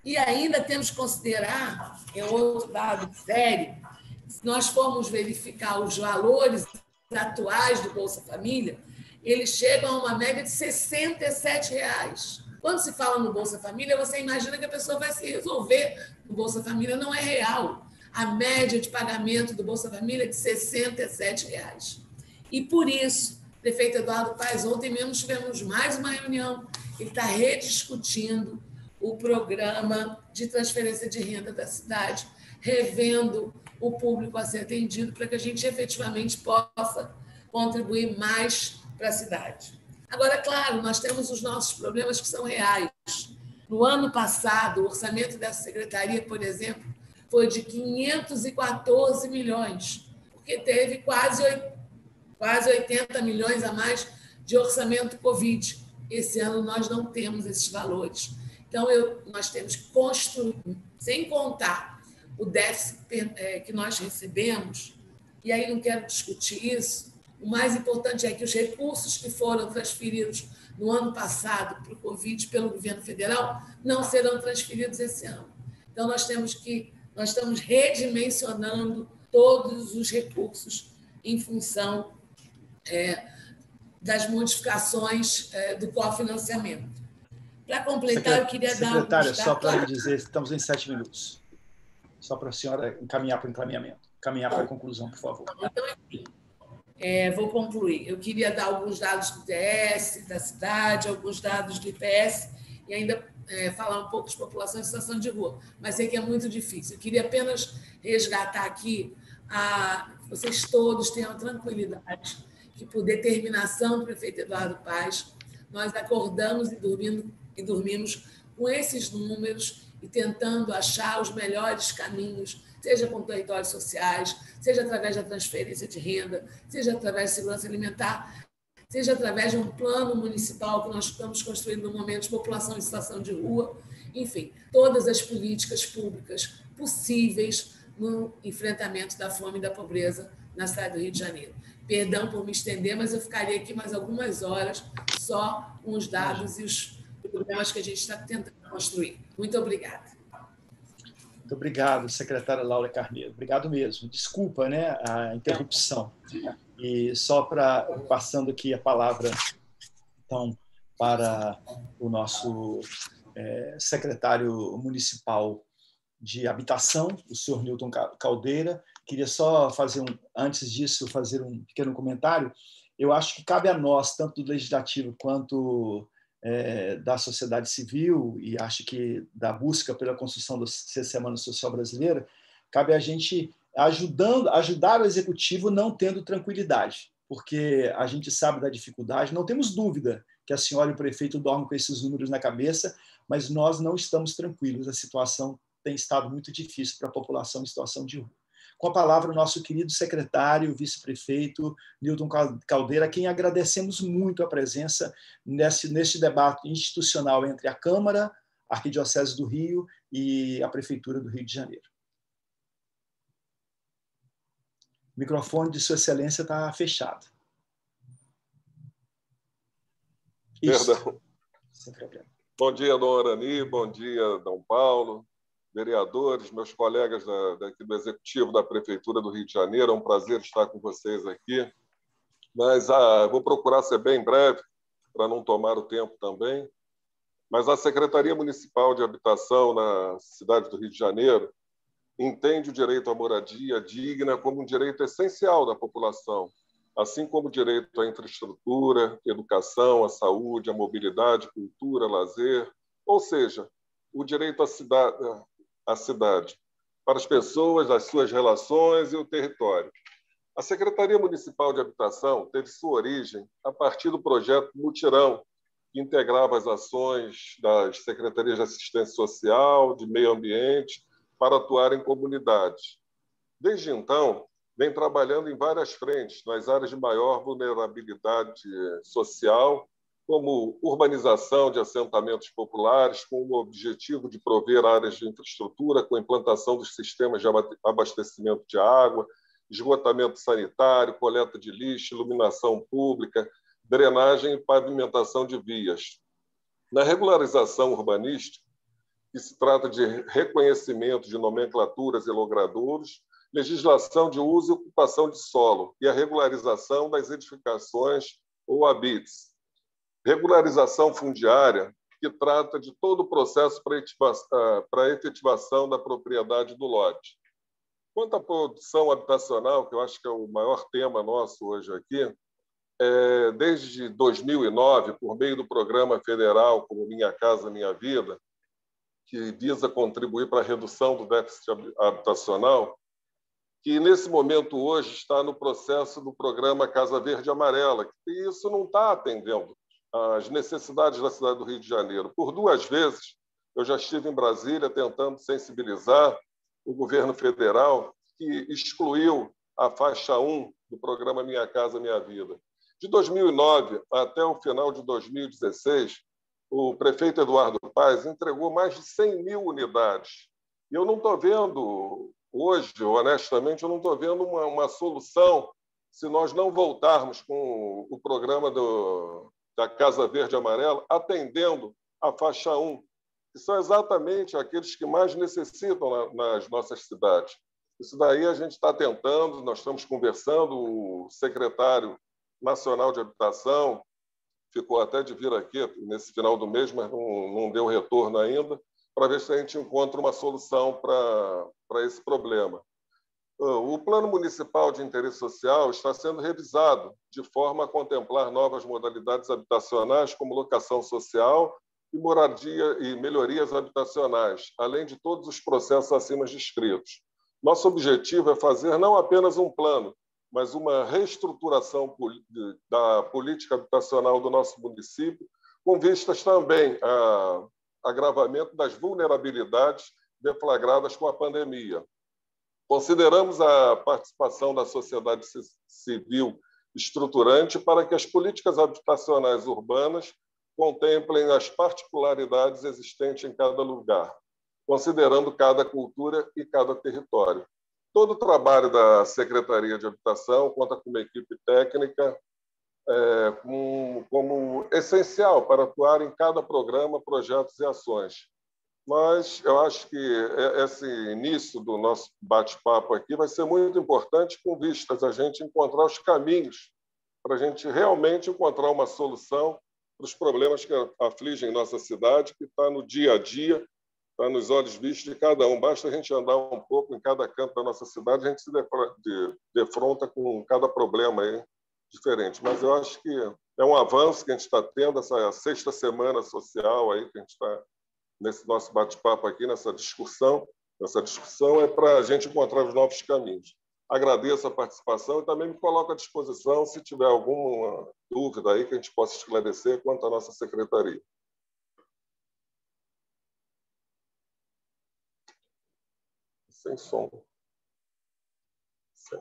E ainda temos que considerar, é outro dado sério, se nós formos verificar os valores atuais do Bolsa Família, eles chegam a uma média de R$ 67. Quando se fala no Bolsa Família, você imagina que a pessoa vai se resolver no Bolsa Família, não é real. A média de pagamento do Bolsa Família é de R$ 67. E, por isso, o prefeito Eduardo Paes, ontem mesmo tivemos mais uma reunião, ele está rediscutindo o programa de transferência de renda da cidade, revendo o público a ser atendido para que a gente efetivamente possa contribuir mais para a cidade. Agora, claro, nós temos os nossos problemas que são reais. No ano passado, o orçamento dessa secretaria, por exemplo, foi de 514 milhões, porque teve quase 80 milhões a mais de orçamento Covid. Esse ano nós não temos esses valores. Então, nós temos que construir, sem contar o déficit que nós recebemos, e aí não quero discutir isso, o mais importante é que os recursos que foram transferidos no ano passado para o Covid pelo governo federal não serão transferidos esse ano. Então, nós estamos redimensionando todos os recursos em função das modificações do cofinanciamento. Para completar, eu queria dar... Secretária, só para me dizer, estamos em 7 minutos. Só para a senhora encaminhar para o encaminhamento. caminhar para a conclusão, por favor. Então, enfim, vou concluir. Eu queria dar alguns dados do ITS, da cidade, alguns dados do IPS, e ainda falar um pouco de população em situação de rua, mas sei que é muito difícil. Eu queria apenas resgatar aqui que vocês todos tenham tranquilidade que, por determinação do prefeito Eduardo Paes, nós acordamos e dormimos com esses números e tentando achar os melhores caminhos, seja com territórios sociais, seja através da transferência de renda, seja através de segurança alimentar, seja através de um plano municipal que nós estamos construindo no momento de população em situação de rua, enfim, todas as políticas públicas possíveis no enfrentamento da fome e da pobreza na cidade do Rio de Janeiro. Perdão por me estender, mas eu ficaria aqui mais algumas horas só com os dados e os problemas que a gente está tentando construir. Muito obrigada. Muito obrigado, secretária Laura Carneiro. Obrigado mesmo. Desculpa, né, a interrupção. E só passando aqui a palavra, então, para o nosso secretário municipal de habitação, o senhor Newton Caldeira. Queria só antes disso, fazer um pequeno comentário. Eu acho que cabe a nós, tanto do Legislativo quanto da sociedade civil, e acho que da busca pela construção da Semana Social Brasileira, cabe a gente ajudar o Executivo não tendo tranquilidade, porque a gente sabe da dificuldade, não temos dúvida que a senhora e o prefeito dormem com esses números na cabeça, mas nós não estamos tranquilos, a situação tem estado muito difícil para a população em situação de rua. Com a palavra, o nosso querido secretário, vice-prefeito, Newton Caldeira, a quem agradecemos muito a presença neste debate institucional entre a Câmara, a Arquidiocese do Rio e a Prefeitura do Rio de Janeiro. O microfone de Sua Excelência está fechado. Isso. Perdão. Sem problema. Bom dia, Dona Arani, bom dia, Dom Paulo, vereadores, meus colegas daqui do Executivo da Prefeitura do Rio de Janeiro. É um prazer estar com vocês aqui. Mas vou procurar ser bem breve, para não tomar o tempo também. Mas a Secretaria Municipal de Habitação na cidade do Rio de Janeiro entende o direito à moradia digna como um direito essencial da população, assim como o direito à infraestrutura, educação, à saúde, à mobilidade, cultura, lazer, ou seja, o direito à cidade, para as pessoas, as suas relações e o território. A Secretaria Municipal de Habitação teve sua origem a partir do projeto Mutirão, que integrava as ações das Secretarias de Assistência Social, de Meio Ambiente, para atuar em comunidades. Desde então, vem trabalhando em várias frentes, nas áreas de maior vulnerabilidade social, como urbanização de assentamentos populares, com o objetivo de prover áreas de infraestrutura, com a implantação dos sistemas de abastecimento de água, esgotamento sanitário, coleta de lixo, iluminação pública, drenagem e pavimentação de vias. Na regularização urbanística, que se trata de reconhecimento de nomenclaturas e logradouros, legislação de uso e ocupação de solo e a regularização das edificações ou habites. Regularização fundiária, que trata de todo o processo para a efetivação da propriedade do lote. Quanto à produção habitacional, que eu acho que é o maior tema nosso hoje aqui, desde 2009, por meio do programa federal como Minha Casa Minha Vida, que visa contribuir para a redução do déficit habitacional, que nesse momento hoje está no processo do programa Casa Verde e Amarela, e isso não está atendendo às necessidades da cidade do Rio de Janeiro. Por 2 vezes, eu já estive em Brasília tentando sensibilizar o governo federal, que excluiu a faixa 1 do programa Minha Casa Minha Vida. De 2009 até o final de 2016, o prefeito Eduardo Paes entregou mais de 100 mil unidades. E eu não estou vendo, hoje, honestamente, eu não estou vendo uma solução se nós não voltarmos com o programa da Casa Verde e Amarela, atendendo a faixa 1, que são exatamente aqueles que mais necessitam nas nossas cidades. Isso daí a gente está tentando, nós estamos conversando, o secretário nacional de Habitação ficou até de vir aqui nesse final do mês, mas não deu retorno ainda, para ver se a gente encontra uma solução para esse problema. O Plano Municipal de Interesse Social está sendo revisado de forma a contemplar novas modalidades habitacionais, como locação social e moradia e melhorias habitacionais, além de todos os processos acima descritos. Nosso objetivo é fazer não apenas um plano, mas uma reestruturação da política habitacional do nosso município, com vistas também ao agravamento das vulnerabilidades deflagradas com a pandemia. Consideramos a participação da sociedade civil estruturante para que as políticas habitacionais urbanas contemplem as particularidades existentes em cada lugar, considerando cada cultura e cada território. Todo o trabalho da Secretaria de Habitação conta com uma equipe técnica como essencial para atuar em cada programa, projetos e ações. Mas eu acho que esse início do nosso bate-papo aqui vai ser muito importante com vistas a gente encontrar os caminhos para a gente realmente encontrar uma solução para os problemas que afligem nossa cidade, que está no dia a dia, está nos olhos vistos de cada um. Basta a gente andar um pouco em cada canto da nossa cidade, a gente se defronta com cada problema aí diferente. Mas eu acho que é um avanço que a gente está tendo, essa 6ª semana social aí que a gente está nesse nosso bate-papo aqui, nessa discussão. Essa discussão é para a gente encontrar os novos caminhos. Agradeço a participação e também me coloco à disposição se tiver alguma dúvida aí que a gente possa esclarecer quanto à nossa secretaria. Sem som. Sem.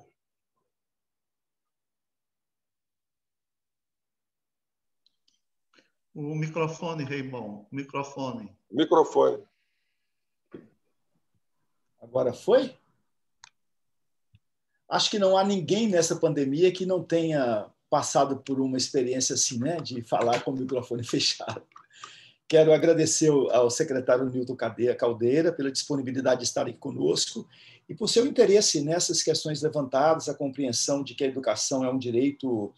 O microfone, Raimon. Microfone. Microfone. Agora foi? Acho que não há ninguém nessa pandemia que não tenha passado por uma experiência assim, né, de falar com o microfone fechado. Quero agradecer ao secretário Nilton Caldeira pela disponibilidade de estar aqui conosco e por seu interesse nessas questões levantadas, a compreensão de que a educação é um direito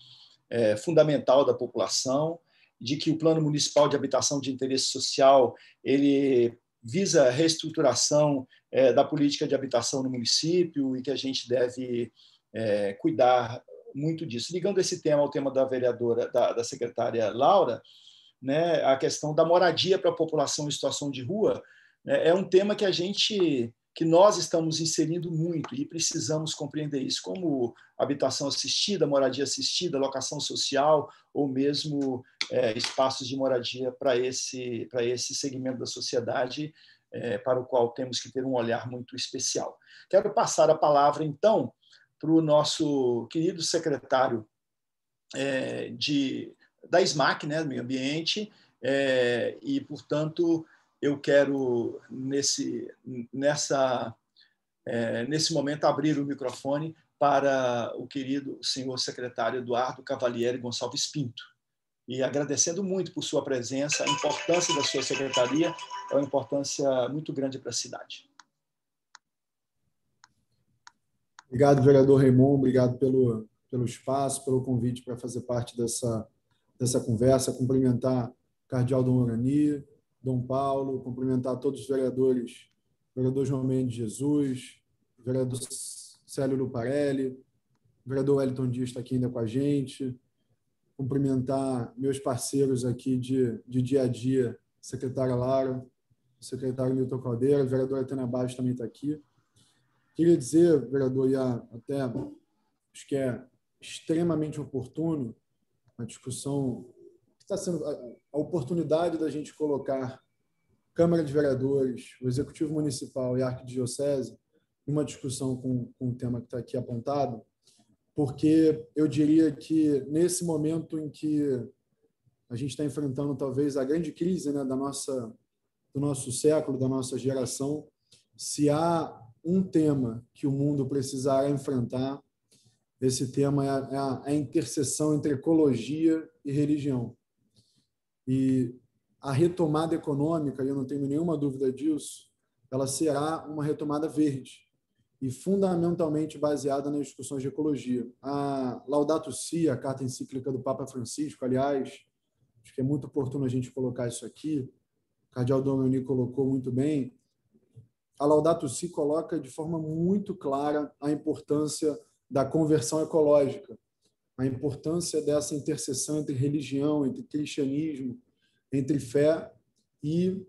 fundamental da população, de que o Plano Municipal de Habitação de Interesse Social ele visa a reestruturação da política de habitação no município e que a gente deve cuidar muito disso. Ligando esse tema ao tema da vereadora, da secretária Laura, né, a questão da moradia para a população em situação de rua, né, é um tema que nós estamos inserindo muito e precisamos compreender isso como habitação assistida, moradia assistida, locação social ou mesmo espaços de moradia para esse segmento da sociedade para o qual temos que ter um olhar muito especial. Quero passar a palavra, então, para o nosso querido secretário da SMAC, né, do Meio Ambiente, e, portanto, eu quero, nesse momento, abrir o microfone para o querido senhor secretário Eduardo Cavalieri Gonçalves Pinto. E agradecendo muito por sua presença, a importância da sua secretaria é uma importância muito grande para a cidade. Obrigado, vereador Raimon, obrigado pelo espaço, pelo convite para fazer parte dessa conversa, cumprimentar o cardeal Dom Orani, Dom Paulo, cumprimentar todos os vereadores, vereador João Mendes Jesus, vereador Célio Luparelli, vereador Wellington Dias está aqui ainda com a gente, cumprimentar meus parceiros aqui de dia a dia, secretária Lara, secretário Nilton Caldeira, vereador Atena Baixo também está aqui. Queria dizer, vereador Iá, até acho que é extremamente oportuno a discussão, que está sendo a oportunidade da gente colocar Câmara de Vereadores, o Executivo Municipal e a Arquidiocese numa discussão com o tema que está aqui apontado, porque eu diria que nesse momento em que a gente está enfrentando talvez a grande crise, né, do nosso século, da nossa geração, se há um tema que o mundo precisará enfrentar, esse tema é a interseção entre ecologia e religião. E a retomada econômica, eu não tenho nenhuma dúvida disso, ela será uma retomada verde e fundamentalmente baseada nas discussões de ecologia. A Laudato Si, a carta encíclica do Papa Francisco, aliás, acho que é muito oportuno a gente colocar isso aqui, o cardeal Dom Orani colocou muito bem, a Laudato Si coloca de forma muito clara a importância da conversão ecológica, a importância dessa interseção entre religião, entre cristianismo, entre fé e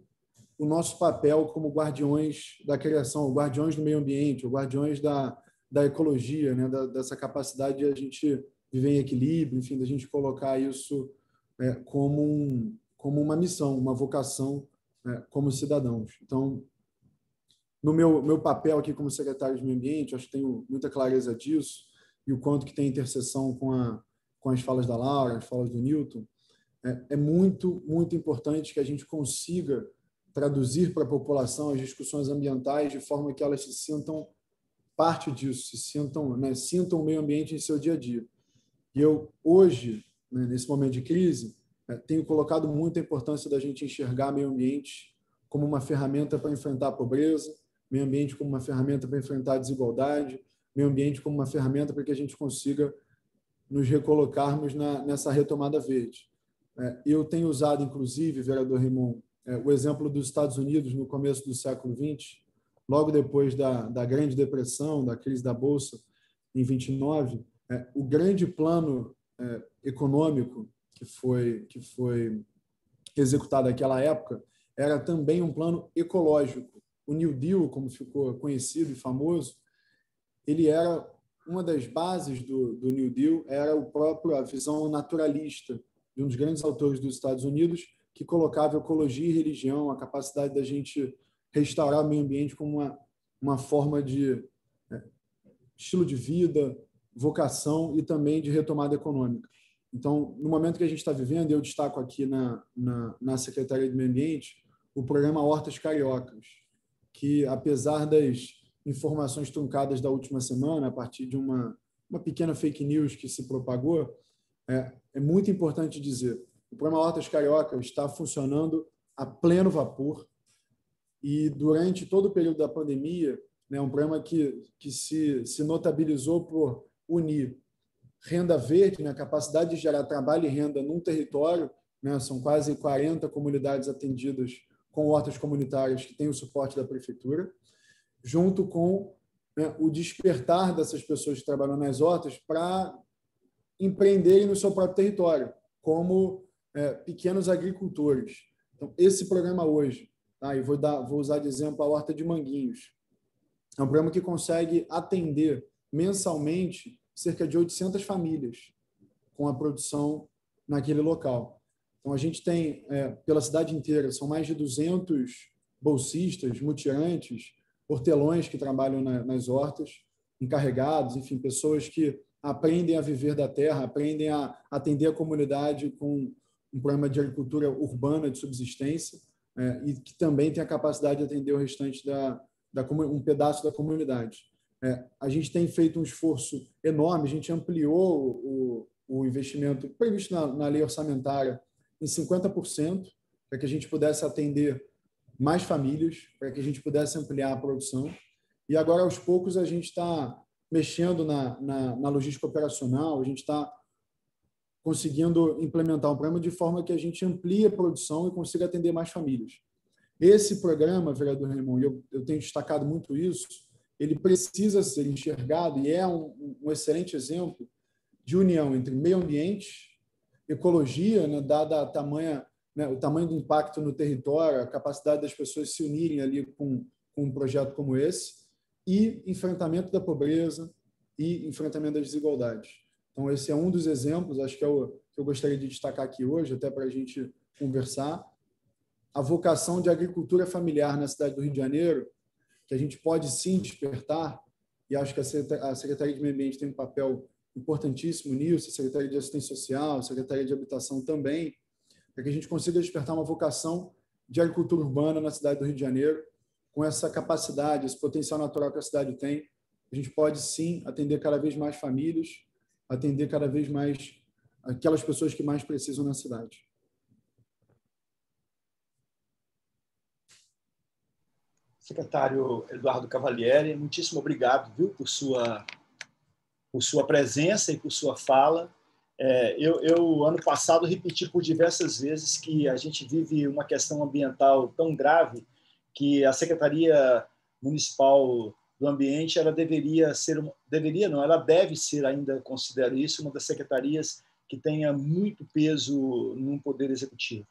o nosso papel como guardiões da criação, guardiões do meio ambiente, guardiões da ecologia, né? Dessa capacidade de a gente viver em equilíbrio, enfim, da gente colocar isso como uma missão, uma vocação como cidadãos. Então, no meu papel aqui como secretário de Meio Ambiente, acho que tenho muita clareza disso, e o quanto que tem interseção com as falas da Laura, as falas do Newton, é muito, muito importante que a gente consiga traduzir para a população as discussões ambientais de forma que elas se sintam parte disso, se sintam, né, sintam o meio ambiente em seu dia a dia. E eu, hoje, né, nesse momento de crise, tenho colocado muita importância da gente enxergar meio ambiente como uma ferramenta para enfrentar a pobreza, meio ambiente como uma ferramenta para enfrentar a desigualdade, meio ambiente como uma ferramenta para que a gente consiga nos recolocarmos nessa retomada verde. Eu tenho usado, inclusive, vereador Raimon, o exemplo dos Estados Unidos no começo do século XX, logo depois da Grande Depressão, da crise da Bolsa, em 29, o grande plano econômico que foi executado naquela época era também um plano ecológico. O New Deal, como ficou conhecido e famoso, ele era uma das bases do New Deal, era a visão naturalista de um dos grandes autores dos Estados Unidos, que colocava ecologia e religião, a capacidade da gente restaurar o meio ambiente como uma forma de estilo de vida, vocação e também de retomada econômica. Então, no momento que a gente está vivendo, eu destaco aqui na Secretaria de Meio Ambiente o programa Hortas Cariocas, que, apesar das informações truncadas da última semana, a partir de uma pequena fake news que se propagou, é muito importante dizer, o programa Hortas Cariocas está funcionando a pleno vapor e, durante todo o período da pandemia, né, um programa que se notabilizou por unir renda verde, né, a capacidade de gerar trabalho e renda num território, né, são quase 40 comunidades atendidas com hortas comunitárias que têm o suporte da prefeitura, junto com, né, o despertar dessas pessoas que trabalham nas hortas para empreenderem no seu próprio território, como pequenos agricultores. Então, esse programa hoje, tá, e vou usar de exemplo a Horta de Manguinhos, é um programa que consegue atender mensalmente cerca de 800 famílias com a produção naquele local. Então, a gente tem, pela cidade inteira, são mais de 200 bolsistas, mutirantes, hortelões que trabalham nas hortas, encarregados, enfim, pessoas que aprendem a viver da terra, aprendem a atender a comunidade com um programa de agricultura urbana de subsistência, e que também tem a capacidade de atender o restante um pedaço da comunidade. A gente tem feito um esforço enorme, a gente ampliou o investimento previsto na lei orçamentária em 50%, para que a gente pudesse atender mais famílias, para que a gente pudesse ampliar a produção. E agora, aos poucos, a gente está mexendo na logística operacional, a gente está conseguindo implementar um programa de forma que a gente amplie a produção e consiga atender mais famílias. Esse programa, vereador Raimon, eu tenho destacado muito isso, ele precisa ser enxergado e é um excelente exemplo de união entre meio ambiente, ecologia, né, dada o tamanho do impacto no território, a capacidade das pessoas se unirem ali com um projeto como esse, e enfrentamento da pobreza e enfrentamento das desigualdades. Então, esse é um dos exemplos, acho que eu gostaria de destacar aqui hoje, até para a gente conversar. A vocação de agricultura familiar na cidade do Rio de Janeiro, que a gente pode sim despertar, e acho que a Secretaria de Meio Ambiente tem um papel importantíssimo nisso, a Secretaria de Assistência Social, a Secretaria de Habitação também, para que a gente consiga despertar uma vocação de agricultura urbana na cidade do Rio de Janeiro, com essa capacidade, esse potencial natural que a cidade tem. A gente pode sim atender cada vez mais famílias, atender cada vez mais aquelas pessoas que mais precisam na cidade. Secretário Eduardo Cavalieri, muitíssimo obrigado, viu, por sua presença e por sua fala. Eu, ano passado, repeti por diversas vezes que a gente vive uma questão ambiental tão grave que a Secretaria Municipal do Ambiente, ela ela deve ser ainda, considero isso, uma das secretarias que tenha muito peso no Poder Executivo.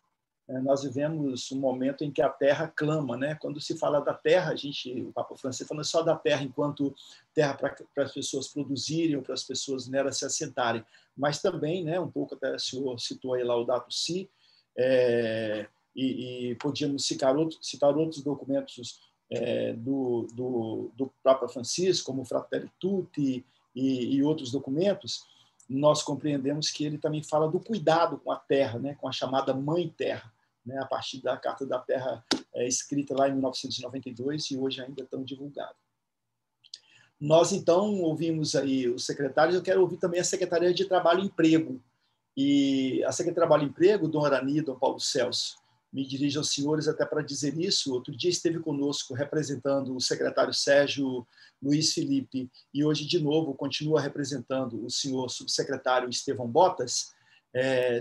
Nós vivemos um momento em que a terra clama, né? Quando se fala da terra, o Papa Francisco falando só da terra enquanto terra para as pessoas produzirem ou para as pessoas nela se assentarem, mas também, né? Um pouco até o senhor citou aí Laudato Si, e podíamos citar outros documentos do Papa Francisco, como o Fratelli Tutti e outros documentos. Nós compreendemos que ele também fala do cuidado com a terra, né? Com a chamada Mãe Terra, né? A partir da Carta da Terra escrita lá em 1992 e hoje ainda tão divulgada. Nós, então, ouvimos aí os secretários, eu quero ouvir também a Secretaria de Trabalho e Emprego. E a Secretaria de Trabalho e Emprego, Dom Arani, Dom Paulo Celso, me dirijo aos senhores até para dizer isso. Outro dia esteve conosco representando o secretário Sérgio Luiz Felipe e hoje, de novo, continua representando o senhor subsecretário Estevão Botas,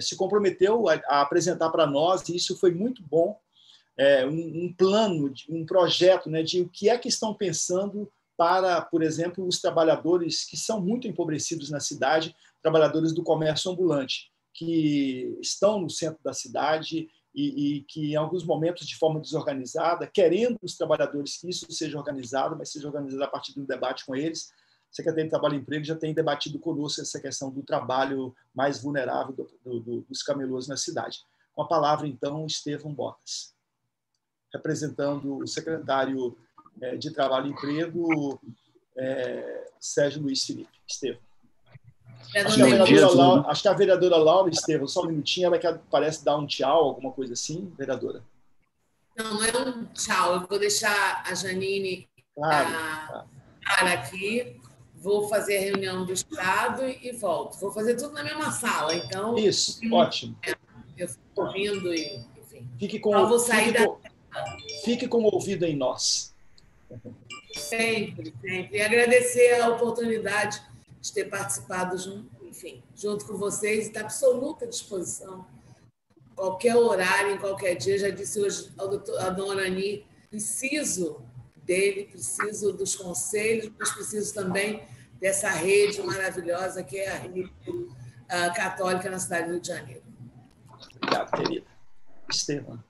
se comprometeu a apresentar para nós, e isso foi muito bom, um plano, um projeto, né, de o que é que estão pensando para, por exemplo, os trabalhadores que são muito empobrecidos na cidade, trabalhadores do comércio ambulante, que estão no centro da cidade e que, em alguns momentos, de forma desorganizada, querendo os trabalhadores que isso seja organizado, mas seja organizado a partir de um debate com eles. A Secretaria de Trabalho e Emprego já tem debatido conosco essa questão do trabalho mais vulnerável dos camelôs na cidade. Com a palavra, então, Estevão Botas, representando o secretário de Trabalho e Emprego, Sérgio Luiz Felipe. Estevão. Acho que a vereadora Laura, Estevão, só um minutinho, ela que parece dar um tchau, alguma coisa assim, vereadora. Não é um tchau, eu vou deixar a Janine para aqui, vou fazer a reunião do Estado e volto. Vou fazer tudo na mesma sala, então... Isso, ótimo. Eu estou ouvindo e, enfim... Fique com o ouvido em nós. Sempre, sempre. E agradecer a oportunidade de ter participado junto com vocês e estar à absoluta disposição. Qualquer horário, em qualquer dia, já disse hoje ao Dom Arani, preciso dele, preciso dos conselhos, mas preciso também dessa rede maravilhosa que é a rede católica na cidade do Rio de Janeiro. Obrigado, querida. Estevão.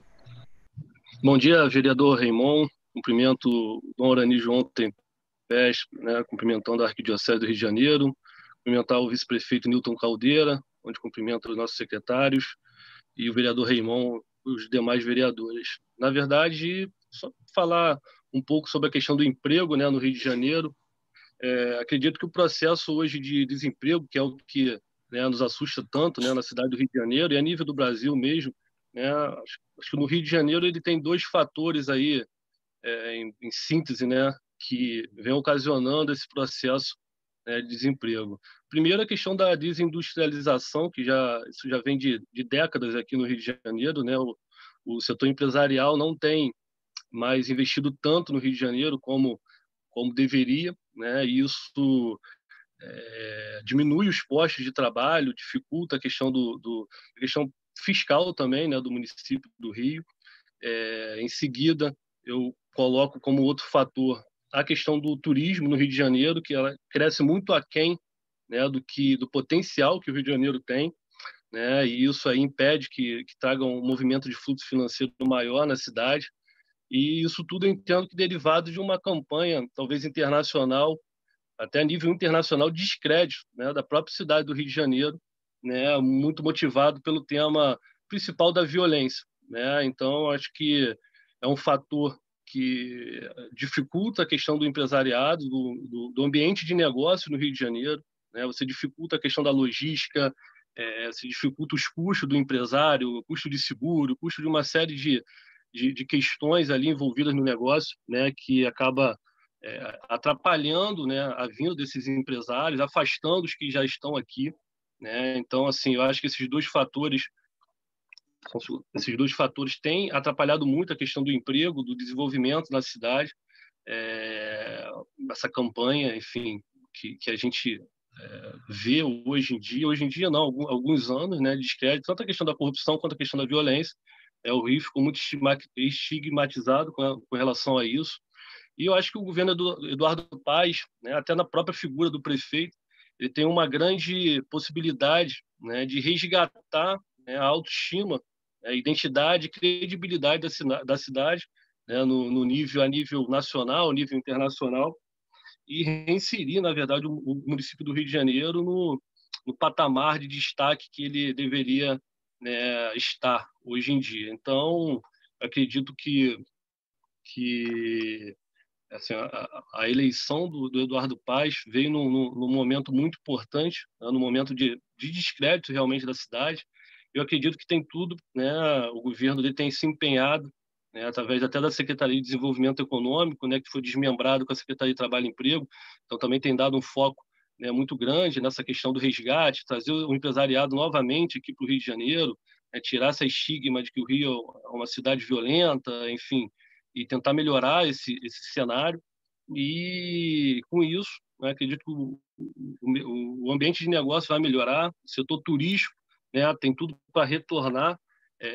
Bom dia, vereador Raimon. Cumprimento o Dom Arani João Tempest, né, cumprimentando a Arquidiocese do Rio de Janeiro, cumprimentar o vice-prefeito Nilton Caldeira, onde cumprimento os nossos secretários, e o vereador Raimon, os demais vereadores. Na verdade, só falar um pouco sobre a questão do emprego, né, no Rio de Janeiro. Acredito que o processo hoje de desemprego, que é o que, né, nos assusta tanto, né, na cidade do Rio de Janeiro e a nível do Brasil mesmo, né, acho que no Rio de Janeiro ele tem dois fatores aí, em síntese, né, que vem ocasionando esse processo, né, de desemprego. Primeiro, a questão da desindustrialização, que isso já vem de décadas aqui no Rio de Janeiro, né? O setor empresarial não tem mais investido tanto no Rio de Janeiro como deveria, né? E isso diminui os postos de trabalho, dificulta a questão a questão fiscal também, né, do município do Rio. Em seguida, eu coloco como outro fator a questão do turismo no Rio de Janeiro, que ela cresce muito aquém, né, do potencial que o Rio de Janeiro tem, né, e isso aí impede que traga um movimento de fluxo financeiro maior na cidade. E isso tudo eu entendo que derivado de uma campanha, talvez internacional, até a nível internacional, de descrédito, né, da própria cidade do Rio de Janeiro, né, muito motivado pelo tema principal da violência, né? Então, acho que é um fator que dificulta a questão do empresariado, do ambiente de negócio no Rio de Janeiro, né? Você dificulta a questão da logística, se dificulta os custos do empresário, o custo de seguro, o custo de uma série de questões ali envolvidas no negócio, né? Que acaba atrapalhando, né, a vinda desses empresários, afastando os que já estão aqui, né? Então, assim, eu acho que esses dois fatores têm atrapalhado muito a questão do emprego, do desenvolvimento na cidade. Essa campanha, enfim, que a gente vê hoje em dia não, alguns anos, né, de descrédito, tanto a questão da corrupção quanto a questão da violência. O Rio ficou muito estigmatizado com relação a isso. E eu acho que o governo do Eduardo Paes, né, até na própria figura do prefeito, ele tem uma grande possibilidade, né, de resgatar, né, a autoestima, a identidade e credibilidade da cidade, né, no nível, a nível nacional, nível internacional, e reinserir, na verdade, o município do Rio de Janeiro no patamar de destaque que ele deveria, né, estar hoje em dia. Então, acredito que assim, a eleição do Eduardo Paes veio num momento muito importante, né, num momento de descrédito realmente da cidade. Eu acredito que tem tudo, né, o governo dele tem se empenhado, né, através até da Secretaria de Desenvolvimento Econômico, né, que foi desmembrado com a Secretaria de Trabalho e Emprego, então também tem dado um foco, né, muito grande nessa questão do resgate, trazer o empresariado novamente aqui para o Rio de Janeiro, né, tirar essa estigma de que o Rio é uma cidade violenta, enfim, e tentar melhorar esse cenário. E, com isso, né, acredito que o ambiente de negócio vai melhorar, o setor turístico, né, tem tudo para retornar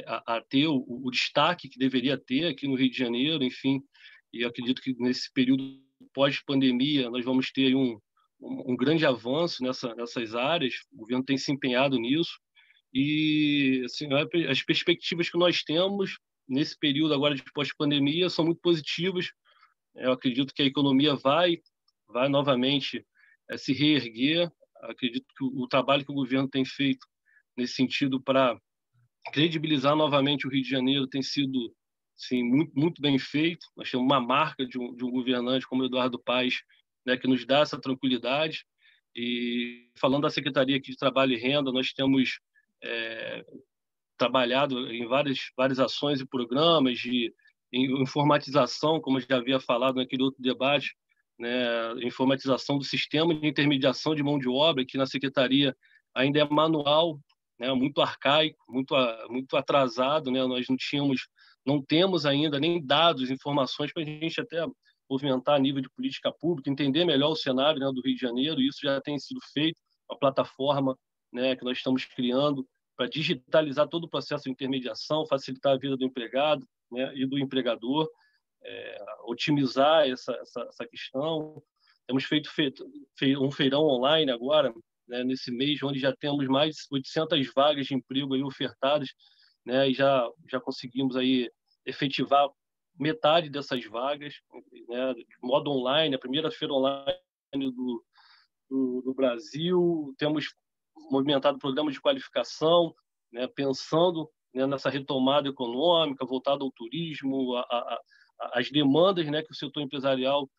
a ter o destaque que deveria ter aqui no Rio de Janeiro, enfim, e acredito que nesse período pós-pandemia nós vamos ter aí um grande avanço nessas áreas, o governo tem se empenhado nisso, e assim, as perspectivas que nós temos nesse período agora de pós-pandemia são muito positivas. Eu acredito que a economia vai novamente se reerguer. Acredito que o trabalho que o governo tem feito nesse sentido para credibilizar novamente o Rio de Janeiro tem sido, sim, muito, muito bem feito. Nós temos uma marca de um governante como Eduardo Paes, né, que nos dá essa tranquilidade. E falando da Secretaria aqui de Trabalho e Renda, nós temos trabalhado em várias ações e programas de informatização, como eu já havia falado naquele outro debate, né, informatização do sistema de intermediação de mão de obra, que na Secretaria ainda é manual, né, muito arcaico, muito atrasado, né, nós não temos ainda nem dados, informações para a gente até movimentar a nível de política pública, entender melhor o cenário, né, do Rio de Janeiro, e isso já tem sido feito, uma plataforma, né, que nós estamos criando para digitalizar todo o processo de intermediação, facilitar a vida do empregado, né, e do empregador, otimizar essa questão. Temos feito um feirão online agora, né, nesse mês, onde já temos mais de 800 vagas de emprego aí ofertadas, né, e já conseguimos aí efetivar metade dessas vagas, né, de modo online, a primeira feira online do Brasil. Temos movimentado programas de qualificação, né, pensando, né, nessa retomada econômica, voltada ao turismo, as demandas, né, que o setor empresarial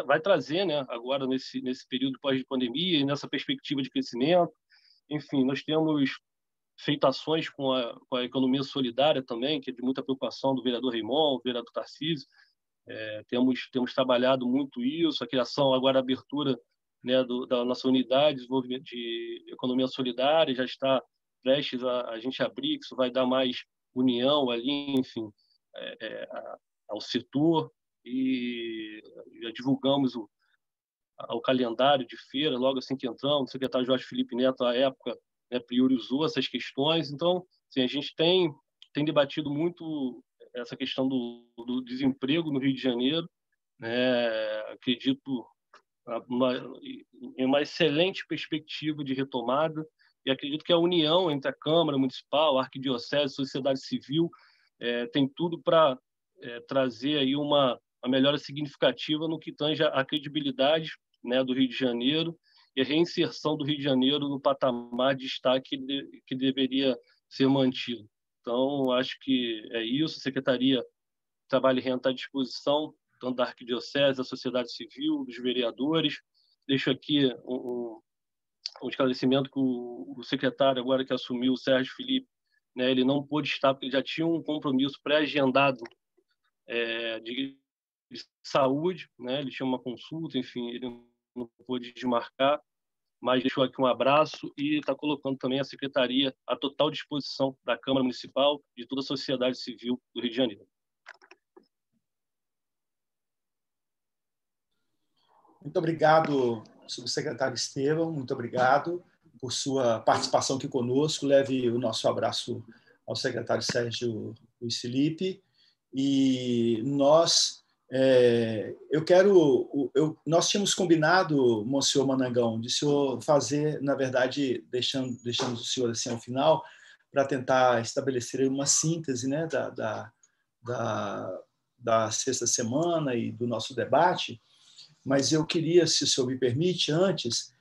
vai trazer, né, agora nesse período pós-pandemia e nessa perspectiva de crescimento. Enfim, nós temos feito ações com a economia solidária também, que é de muita preocupação do vereador Raimon, do vereador Tarcísio. Temos trabalhado muito isso, a criação, agora a abertura, né, da nossa unidade de desenvolvimento de economia solidária já está prestes a gente abrir, que isso vai dar mais união ali, enfim, ao setor, e já divulgamos o calendário de feira logo assim que entramos. O secretário Jorge Felipe Neto, à época, né, priorizou essas questões. Então, assim, a gente tem debatido muito essa questão do desemprego no Rio de Janeiro, né? Acredito em uma excelente perspectiva de retomada, e acredito que a união entre a Câmara Municipal, a Arquidiocese, a sociedade civil, tem tudo para trazer aí uma melhora significativa no que tange a credibilidade, né, do Rio de Janeiro e a reinserção do Rio de Janeiro no patamar de destaque que deveria ser mantido. Então, acho que é isso. A Secretaria de Trabalho e Renda está à disposição, tanto da Arquidiocese, da sociedade civil, dos vereadores. Deixo aqui um esclarecimento que o secretário, agora que assumiu, o Sérgio Felipe, né, ele não pôde estar, porque ele já tinha um compromisso pré-agendado de saúde, né, ele tinha uma consulta, enfim, ele não pôde desmarcar, mas deixou aqui um abraço e está colocando também a Secretaria à total disposição da Câmara Municipal e de toda a sociedade civil do Rio de Janeiro. Muito obrigado, subsecretário Estevão, muito obrigado por sua participação aqui conosco. Leve o nosso abraço ao secretário Sérgio Luiz Felipe E nós tínhamos combinado, Monsenhor Manangão, de o senhor fazer, na verdade, deixamos o senhor assim ao final, para tentar estabelecer uma síntese, né, da sexta semana e do nosso debate, mas eu queria, se o senhor me permite, antes,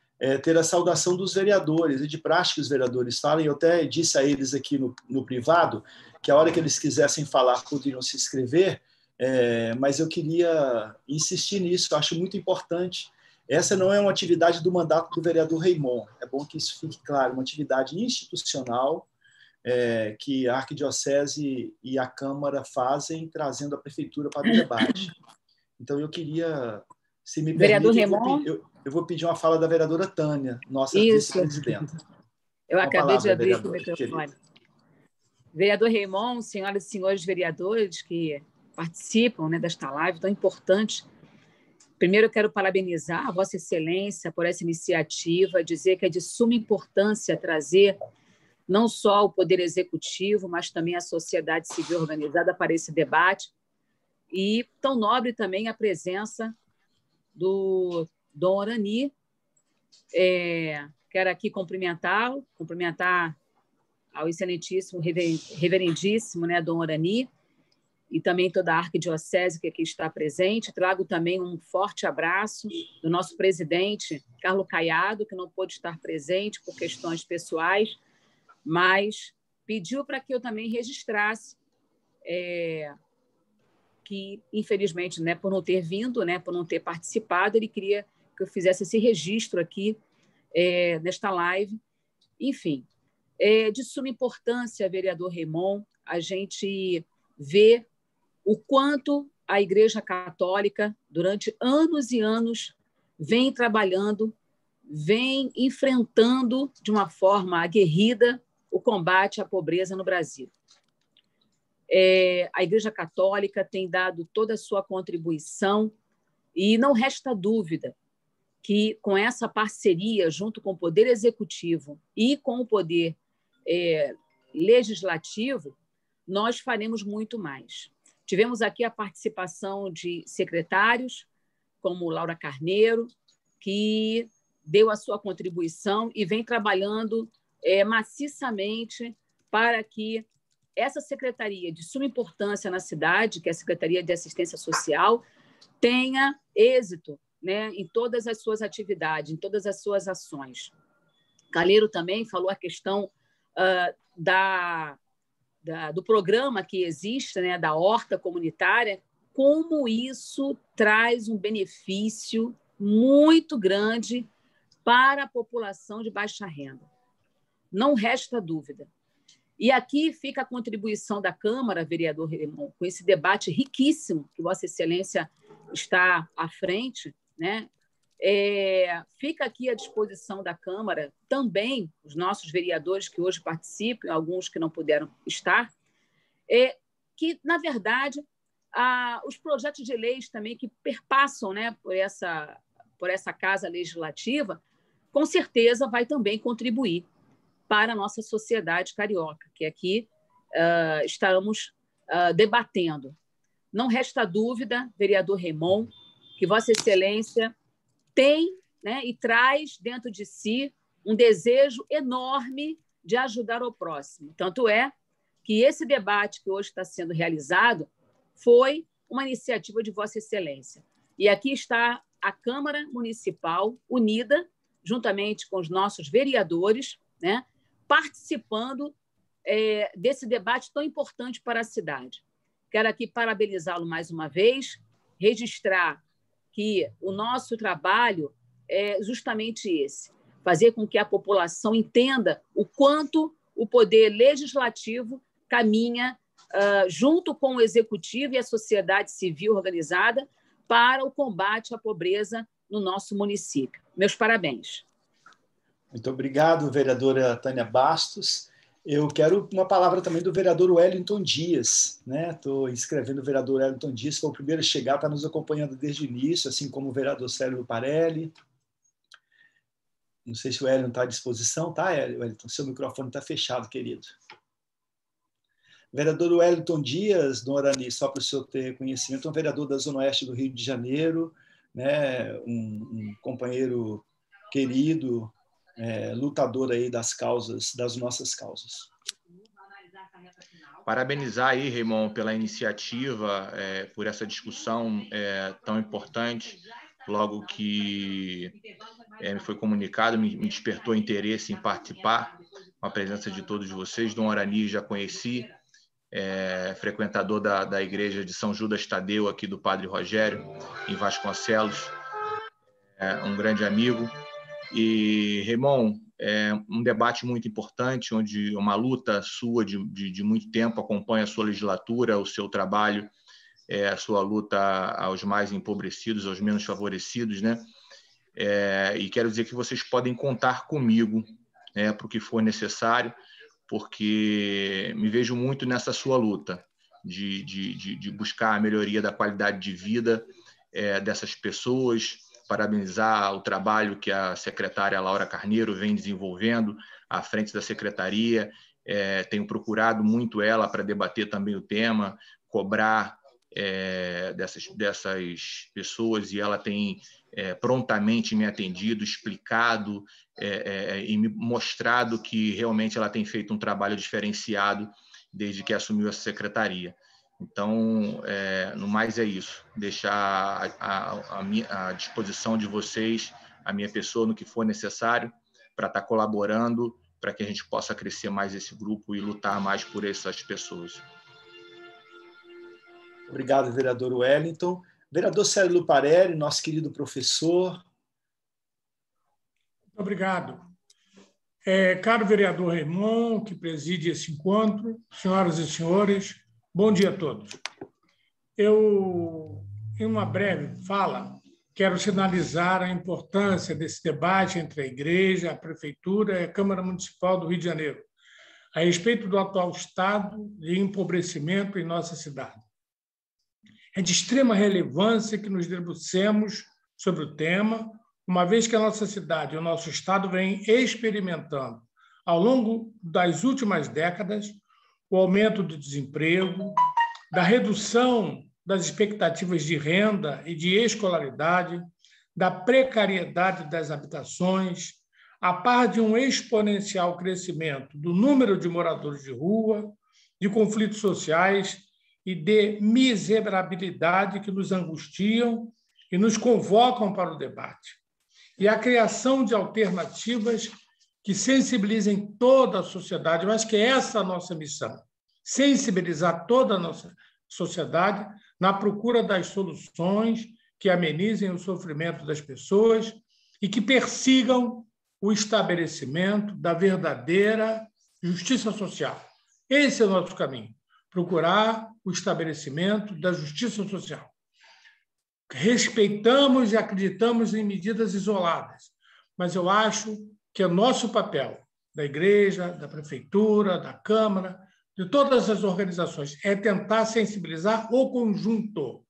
ter a saudação dos vereadores, e de prática que os vereadores falam. Eu até disse a eles aqui no privado que a hora que eles quisessem falar poderiam se inscrever, mas eu queria insistir nisso, eu acho muito importante. Essa não é uma atividade do mandato do vereador Raymond, é bom que isso fique claro, uma atividade institucional que a Arquidiocese e a Câmara fazem, trazendo a Prefeitura para o debate. Então, eu queria, se me permite, eu vou pedir uma fala da vereadora Tânia, nossa vice-presidenta. Eu acabei de abrir o microfone. Vereador Raymond, senhoras e senhores vereadores que participam, né, desta live tão importante, primeiro eu quero parabenizar a Vossa Excelência por essa iniciativa, dizer que é de suma importância trazer não só o Poder Executivo, mas também a sociedade civil organizada para esse debate, e tão nobre também a presença do Dom Orani. Quero aqui cumprimentar ao excelentíssimo, reverendíssimo, né, Dom Orani, e também toda a Arquidiocese que aqui está presente. Trago também um forte abraço do nosso presidente, Carlos Caiado, que não pôde estar presente por questões pessoais, mas pediu para que eu também registrasse que, infelizmente, né, por não ter vindo, né, por não ter participado, ele queria que eu fizesse esse registro aqui nesta live. Enfim, de suma importância, vereador Raymond, a gente vê o quanto a Igreja Católica, durante anos e anos, vem trabalhando, vem enfrentando de uma forma aguerrida o combate à pobreza no Brasil. A Igreja Católica tem dado toda a sua contribuição e não resta dúvida que, com essa parceria junto com o Poder Executivo e com o Poder Legislativo, nós faremos muito mais. Tivemos aqui a participação de secretários, como Laura Carneiro, que deu a sua contribuição e vem trabalhando maciçamente para que essa secretaria de suma importância na cidade, que é a Secretaria de Assistência Social, tenha êxito, né, em todas as suas atividades, em todas as suas ações. Calheiro também falou a questão do programa que existe, né, da horta comunitária, como isso traz um benefício muito grande para a população de baixa renda. Não resta dúvida. E aqui fica a contribuição da Câmara, vereador Raymond, com esse debate riquíssimo que Vossa Excelência está à frente, né? Fica aqui à disposição da Câmara também os nossos vereadores que hoje participam, alguns que não puderam estar, que, na verdade, os projetos de leis também que perpassam, né, por essa Casa Legislativa, com certeza vai também contribuir para a nossa sociedade carioca, que aqui estamos debatendo. Não resta dúvida, vereador Raymond, que Vossa Excelência tem, né, e traz dentro de si um desejo enorme de ajudar o próximo. Tanto é que esse debate que hoje está sendo realizado foi uma iniciativa de Vossa Excelência. E aqui está a Câmara Municipal unida, juntamente com os nossos vereadores, né, participando desse debate tão importante para a cidade. Quero aqui parabenizá-lo mais uma vez, registrar que o nosso trabalho é justamente esse, fazer com que a população entenda o quanto o poder legislativo caminha junto com o executivo e a sociedade civil organizada para o combate à pobreza no nosso município. Meus parabéns. Muito obrigado, vereadora Tânia Bastos. Eu quero uma palavra também do vereador Wellington Dias, né? Estou inscrevendo o vereador Wellington Dias, foi o primeiro a chegar, está nos acompanhando desde o início, assim como o vereador Célio Luparelli. Não sei se o Wellington está à disposição, tá, Wellington? Seu microfone está fechado, querido. Vereador Wellington Dias, Dom Arani, só para o senhor ter conhecimento, um vereador da Zona Oeste do Rio de Janeiro, né, um companheiro querido, lutador aí das nossas causas. Parabenizar aí, Raymond, pela iniciativa, por essa discussão tão importante. Logo que me foi comunicado, me despertou interesse em participar, com a presença de todos vocês. Dom Arani já conheci, frequentador da igreja de São Judas Tadeu, aqui do Padre Rogério, em Vasconcelos, um grande amigo. E, Raymond, um debate muito importante, onde uma luta sua de muito tempo acompanha a sua legislatura, o seu trabalho, a sua luta aos mais empobrecidos, aos menos favorecidos, né? E quero dizer que vocês podem contar comigo, para o que for necessário, porque me vejo muito nessa sua luta de buscar a melhoria da qualidade de vida dessas pessoas. Parabenizar o trabalho que a secretária Laura Carneiro vem desenvolvendo à frente da secretaria. Tenho procurado muito ela para debater também o tema, cobrar dessas pessoas, e ela tem prontamente me atendido, explicado e me mostrado que realmente ela tem feito um trabalho diferenciado desde que assumiu essa secretaria. Então, no mais é isso, deixar à disposição de vocês a minha pessoa no que for necessário para estar colaborando, para que a gente possa crescer mais esse grupo e lutar mais por essas pessoas. Obrigado, vereador Wellington. Vereador Célio Luparelli, nosso querido professor. Muito obrigado. Caro vereador Raymond, que preside esse encontro, senhoras e senhores, bom dia a todos. Eu, em uma breve fala, quero sinalizar a importância desse debate entre a Igreja, a Prefeitura e a Câmara Municipal do Rio de Janeiro, a respeito do atual estado de empobrecimento em nossa cidade. É de extrema relevância que nos debrucemos sobre o tema, uma vez que a nossa cidade e o nosso estado vêm experimentando, ao longo das últimas décadas, o aumento do desemprego, da redução das expectativas de renda e de escolaridade, da precariedade das habitações, a par de um exponencial crescimento do número de moradores de rua, de conflitos sociais e de miserabilidade que nos angustiam e nos convocam para o debate. E a criação de alternativas que sensibilizem toda a sociedade. Eu acho que essa é a nossa missão, sensibilizar toda a nossa sociedade na procura das soluções que amenizem o sofrimento das pessoas e que persigam o estabelecimento da verdadeira justiça social. Esse é o nosso caminho, procurar o estabelecimento da justiça social. Respeitamos e acreditamos em medidas isoladas, mas eu acho que é nosso papel, da Igreja, da Prefeitura, da Câmara, de todas as organizações, é tentar sensibilizar o conjunto.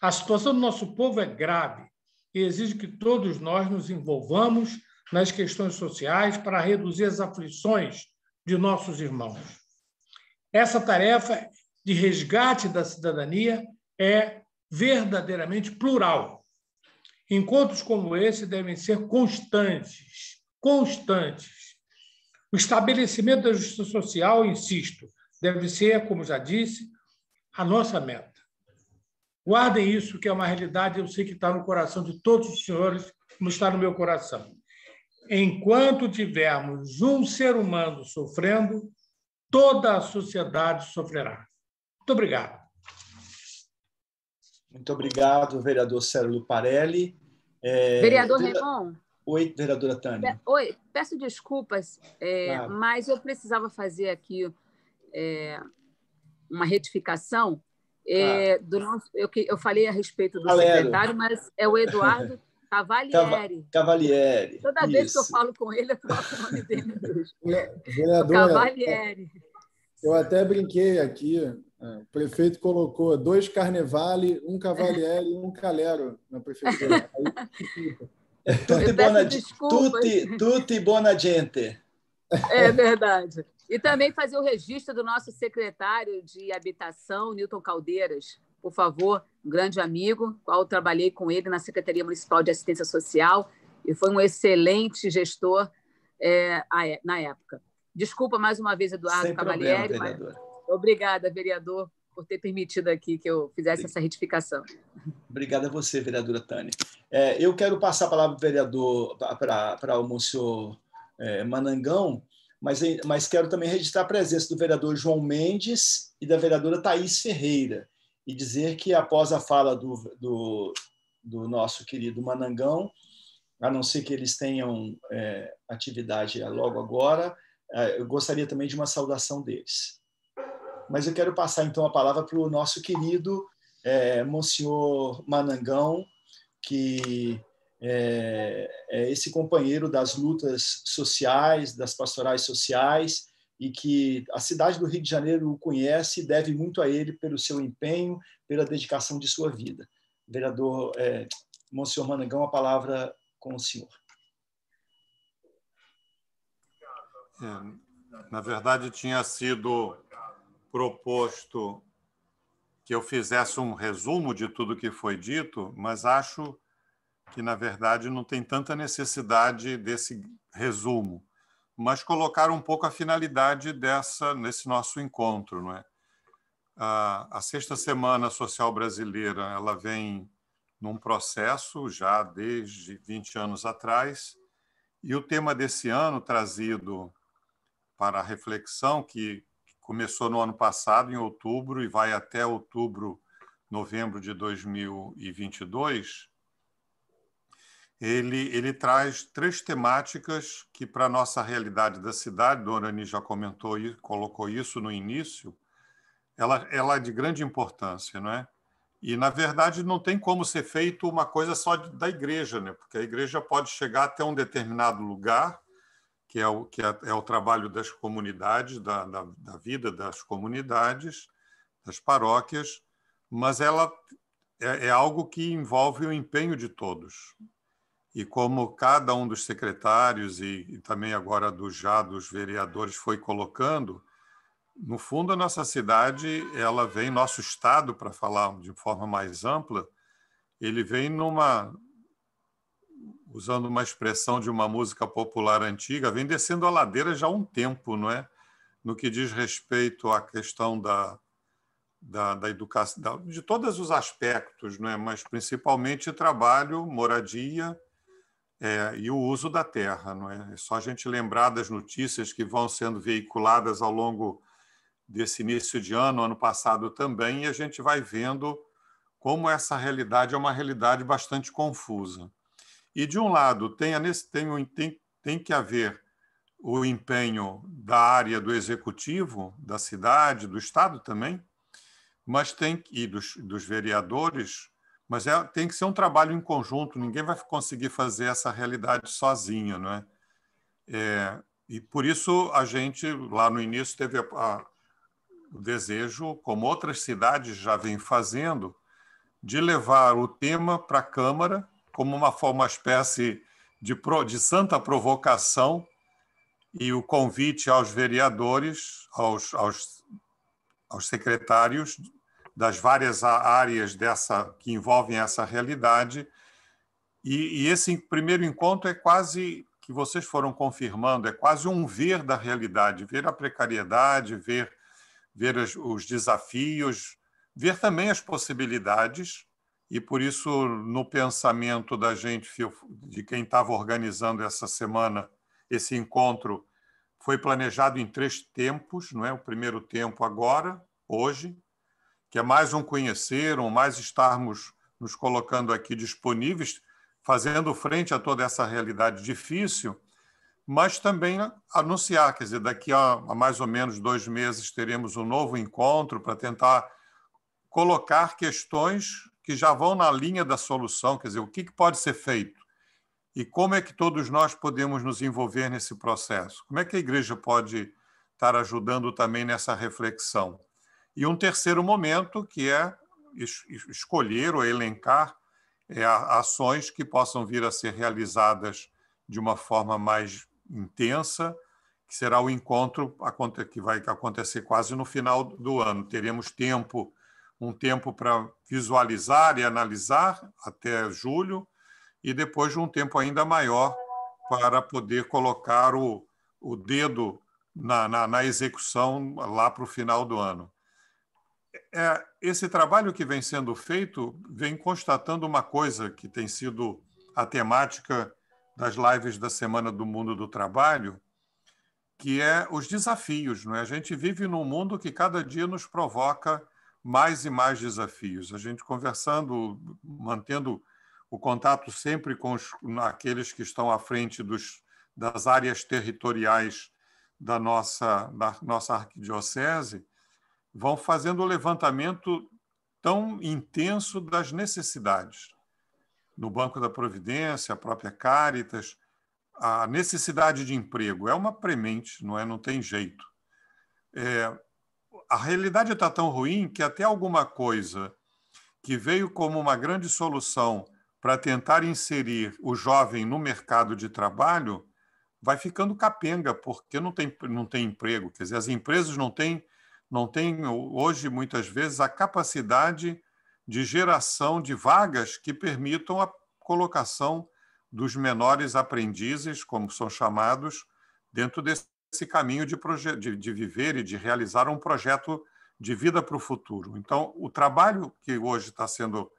A situação do nosso povo é grave e exige que todos nós nos envolvamos nas questões sociais para reduzir as aflições de nossos irmãos. Essa tarefa de resgate da cidadania é verdadeiramente plural. Encontros como esse devem ser constantes. O estabelecimento da justiça social, insisto, deve ser, como já disse, a nossa meta. Guardem isso, que é uma realidade, eu sei que está no coração de todos os senhores, como está no meu coração. Enquanto tivermos um ser humano sofrendo, toda a sociedade sofrerá. Muito obrigado. Muito obrigado, vereador Célio Luparelli. Vereador Raymond. Oi, vereadora Tânia. Oi, peço desculpas, claro, mas eu precisava fazer aqui uma retificação. Claro. Eu falei a respeito do secretário, mas é o Eduardo Cavalieri. Cavalieri. Toda vez que eu falo com ele, eu coloco o nome dele. Vereadora, Cavalieri. Eu até brinquei aqui. O prefeito colocou 2 Carnevale, 1 Cavalieri e 1 Calero na prefeitura. Tutti buona gente. É verdade. E também fazer o registro do nosso secretário de Habitação, Newton Caldeiras, por favor, um grande amigo, qual eu trabalhei com ele na Secretaria Municipal de Assistência Social e foi um excelente gestor na época. Desculpa mais uma vez, Eduardo Cavalieri. Sem problema, vereadora. Obrigada, vereador, por ter permitido aqui que eu fizesse essa retificação. Obrigado a você, vereadora Tânia. Eu quero passar a palavra vereador para o senhor Manangão, mas quero também registrar a presença do vereador João Mendes e da vereadora Thaís Ferreira, e dizer que, após a fala do nosso querido Manangão, a não ser que eles tenham atividade logo agora, eu gostaria também de uma saudação deles. Mas eu quero passar, então, a palavra para o nosso querido Monsenhor Manangão, que é esse companheiro das lutas sociais, das pastorais sociais, e que a cidade do Rio de Janeiro o conhece e deve muito a ele pelo seu empenho, pela dedicação de sua vida. Vereador Monsenhor Manangão, a palavra com o senhor. Na verdade, tinha sido proposto que eu fizesse um resumo de tudo que foi dito, mas acho que, na verdade, não tem tanta necessidade desse resumo, mas colocar um pouco a finalidade nesse nosso encontro, não é? A Sexta Semana Social Brasileira, ela vem num processo já desde 20 anos atrás, e o tema desse ano, trazido para a reflexão, que começou no ano passado, em outubro, e vai até novembro de 2022, ele traz 3 temáticas que, para a nossa realidade da cidade, Dona Orani já comentou e colocou isso no início, ela é de grande importância, não é? E, na verdade, não tem como ser feito uma coisa só da igreja, né? Porque a igreja pode chegar até um determinado lugar, que é o trabalho das comunidades, da vida das comunidades, das paróquias, mas ela é algo que envolve o empenho de todos. E como cada um dos secretários e também agora dos vereadores foi colocando, no fundo, a nossa cidade, ela vem, nosso estado, para falar de forma mais ampla, ele vem usando uma expressão de uma música popular antiga, vem descendo a ladeira já há um tempo, não é? No que diz respeito à questão da educação, de todos os aspectos, não é? Mas principalmente trabalho, moradia e o uso da terra, não é? É só a gente lembrar das notícias que vão sendo veiculadas ao longo desse início de ano passado também, e a gente vai vendo como essa realidade é uma realidade bastante confusa. E, de um lado, tem que haver o empenho da área do executivo, da cidade, do Estado também, mas e dos vereadores, mas tem que ser um trabalho em conjunto, ninguém vai conseguir fazer essa realidade sozinho, não é? E, por isso, a gente, lá no início, teve o desejo, como outras cidades já vêm fazendo, de levar o tema para a Câmara como uma espécie de santa provocação, e o convite aos vereadores, aos secretários das várias áreas que envolvem essa realidade. E esse primeiro encontro é quase, que vocês foram confirmando, é quase um ver da realidade, ver a precariedade, ver os desafios, ver também as possibilidades. E, por isso, no pensamento da gente, de quem estava organizando essa semana, esse encontro foi planejado em 3 tempos, não é? O primeiro tempo agora, hoje, que é mais um conhecer, mais estarmos nos colocando aqui disponíveis, fazendo frente a toda essa realidade difícil, mas também anunciar, quer dizer, daqui a mais ou menos 2 meses teremos um novo encontro para tentar colocar questões que já vão na linha da solução, quer dizer, o que pode ser feito e como é que todos nós podemos nos envolver nesse processo, como é que a igreja pode estar ajudando também nessa reflexão. E um terceiro momento, que é escolher ou elencar ações que possam vir a ser realizadas de uma forma mais intensa que será o encontro que vai acontecer quase no final do ano. Teremos um tempo para visualizar e analisar até julho, e depois um tempo ainda maior para poder colocar o dedo na execução lá para o final do ano. Esse trabalho que vem sendo feito vem constatando uma coisa que tem sido a temática das lives da Semana do Mundo do Trabalho, que é os desafios, não é? A gente vive num mundo que cada dia nos provoca mais e mais desafios. A gente conversando, mantendo o contato sempre com aqueles que estão à frente das áreas territoriais da nossa arquidiocese, vão fazendo o levantamento tão intenso das necessidades. No Banco da Providência, a própria Caritas, a necessidade de emprego é uma premente, não tem jeito. A realidade está tão ruim que até alguma coisa que veio como uma grande solução para tentar inserir o jovem no mercado de trabalho vai ficando capenga, porque não tem emprego. Quer dizer, as empresas não têm hoje, muitas vezes, a capacidade de geração de vagas que permitam a colocação dos menores aprendizes, como são chamados, dentro desse caminho de viver e de realizar um projeto de vida para o futuro. Então, o trabalho que hoje está sendo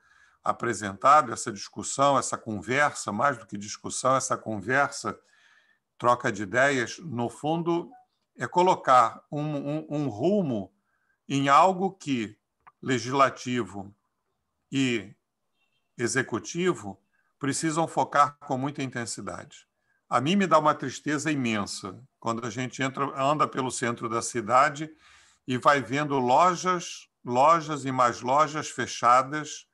apresentado, essa discussão, essa conversa, mais do que discussão, essa conversa, troca de ideias, no fundo, é colocar um rumo em algo que legislativo e executivo precisam focar com muita intensidade. A mim me dá uma tristeza imensa quando a gente anda pelo centro da cidade e vai vendo lojas e mais lojas fechadas,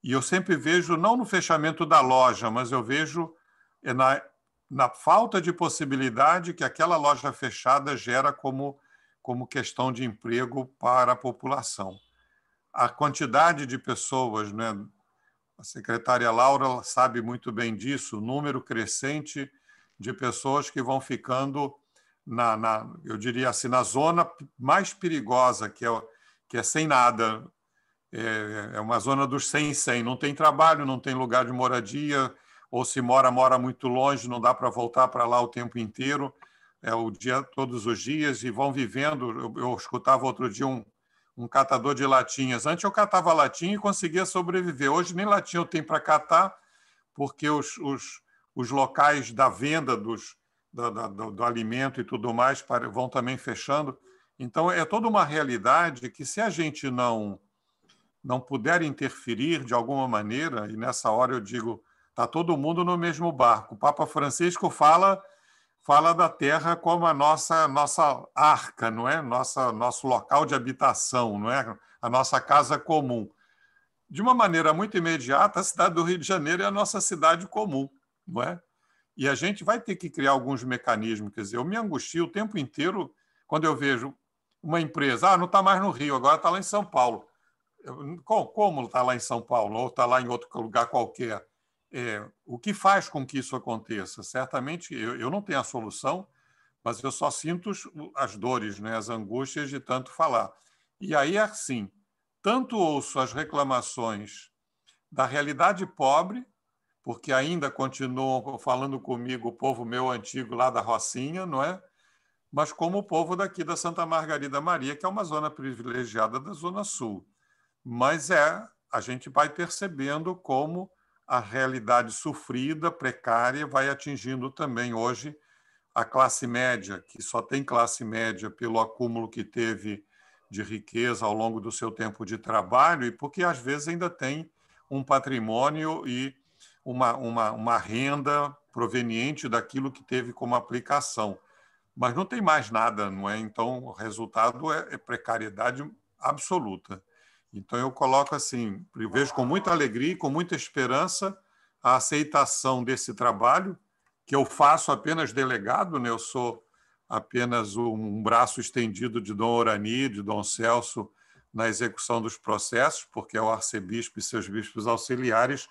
e eu sempre vejo, não no fechamento da loja, mas eu vejo na falta de possibilidade que aquela loja fechada gera como questão de emprego para a população. A quantidade de pessoas, né? A secretária Laura sabe muito bem disso, o número crescente de pessoas que vão ficando eu diria assim, na zona mais perigosa, que é sem nada. É uma zona dos 100, não tem trabalho, não tem lugar de moradia, ou se mora muito longe, não dá para voltar para lá o tempo inteiro, todos os dias, e vão vivendo. Eu escutava outro dia um catador de latinhas. Antes eu catava latinha e conseguia sobreviver. Hoje nem latinha eu tenho para catar, porque os locais da venda do alimento e tudo mais vão também fechando. Então, é toda uma realidade que, se a gente não puder interferir de alguma maneira, e nessa hora eu digo, está todo mundo no mesmo barco. O Papa Francisco fala da terra como a nossa arca, não é? Nosso local de habitação, não é? A nossa casa comum. De uma maneira muito imediata, a cidade do Rio de Janeiro é a nossa cidade comum, não é? E a gente vai ter que criar alguns mecanismos. Quer dizer, eu me angustio o tempo inteiro quando eu vejo uma empresa, não está mais no Rio, agora está lá em São Paulo. Como está lá em São Paulo, ou está lá em outro lugar qualquer? O que faz com que isso aconteça? Certamente eu não tenho a solução, mas eu só sinto as dores, né? As angústias de tanto falar. E aí, assim, tanto ouço as reclamações da realidade pobre, porque ainda continuam falando comigo o povo meu antigo lá da Rocinha, não é? Mas como o povo daqui da Santa Margarida Maria, que é uma zona privilegiada da Zona Sul. Mas a gente vai percebendo como a realidade sofrida, precária, vai atingindo também hoje a classe média, que só tem classe média pelo acúmulo que teve de riqueza ao longo do seu tempo de trabalho, e porque às vezes ainda tem um patrimônio e uma renda proveniente daquilo que teve como aplicação. Mas não tem mais nada, não é? Então, o resultado é precariedade absoluta. Então, eu coloco assim, eu vejo com muita alegria e com muita esperança a aceitação desse trabalho, que eu faço apenas delegado, né? Eu sou apenas um braço estendido de Dom Orani, de Dom Celso, na execução dos processos, porque é o arcebispo e seus bispos auxiliares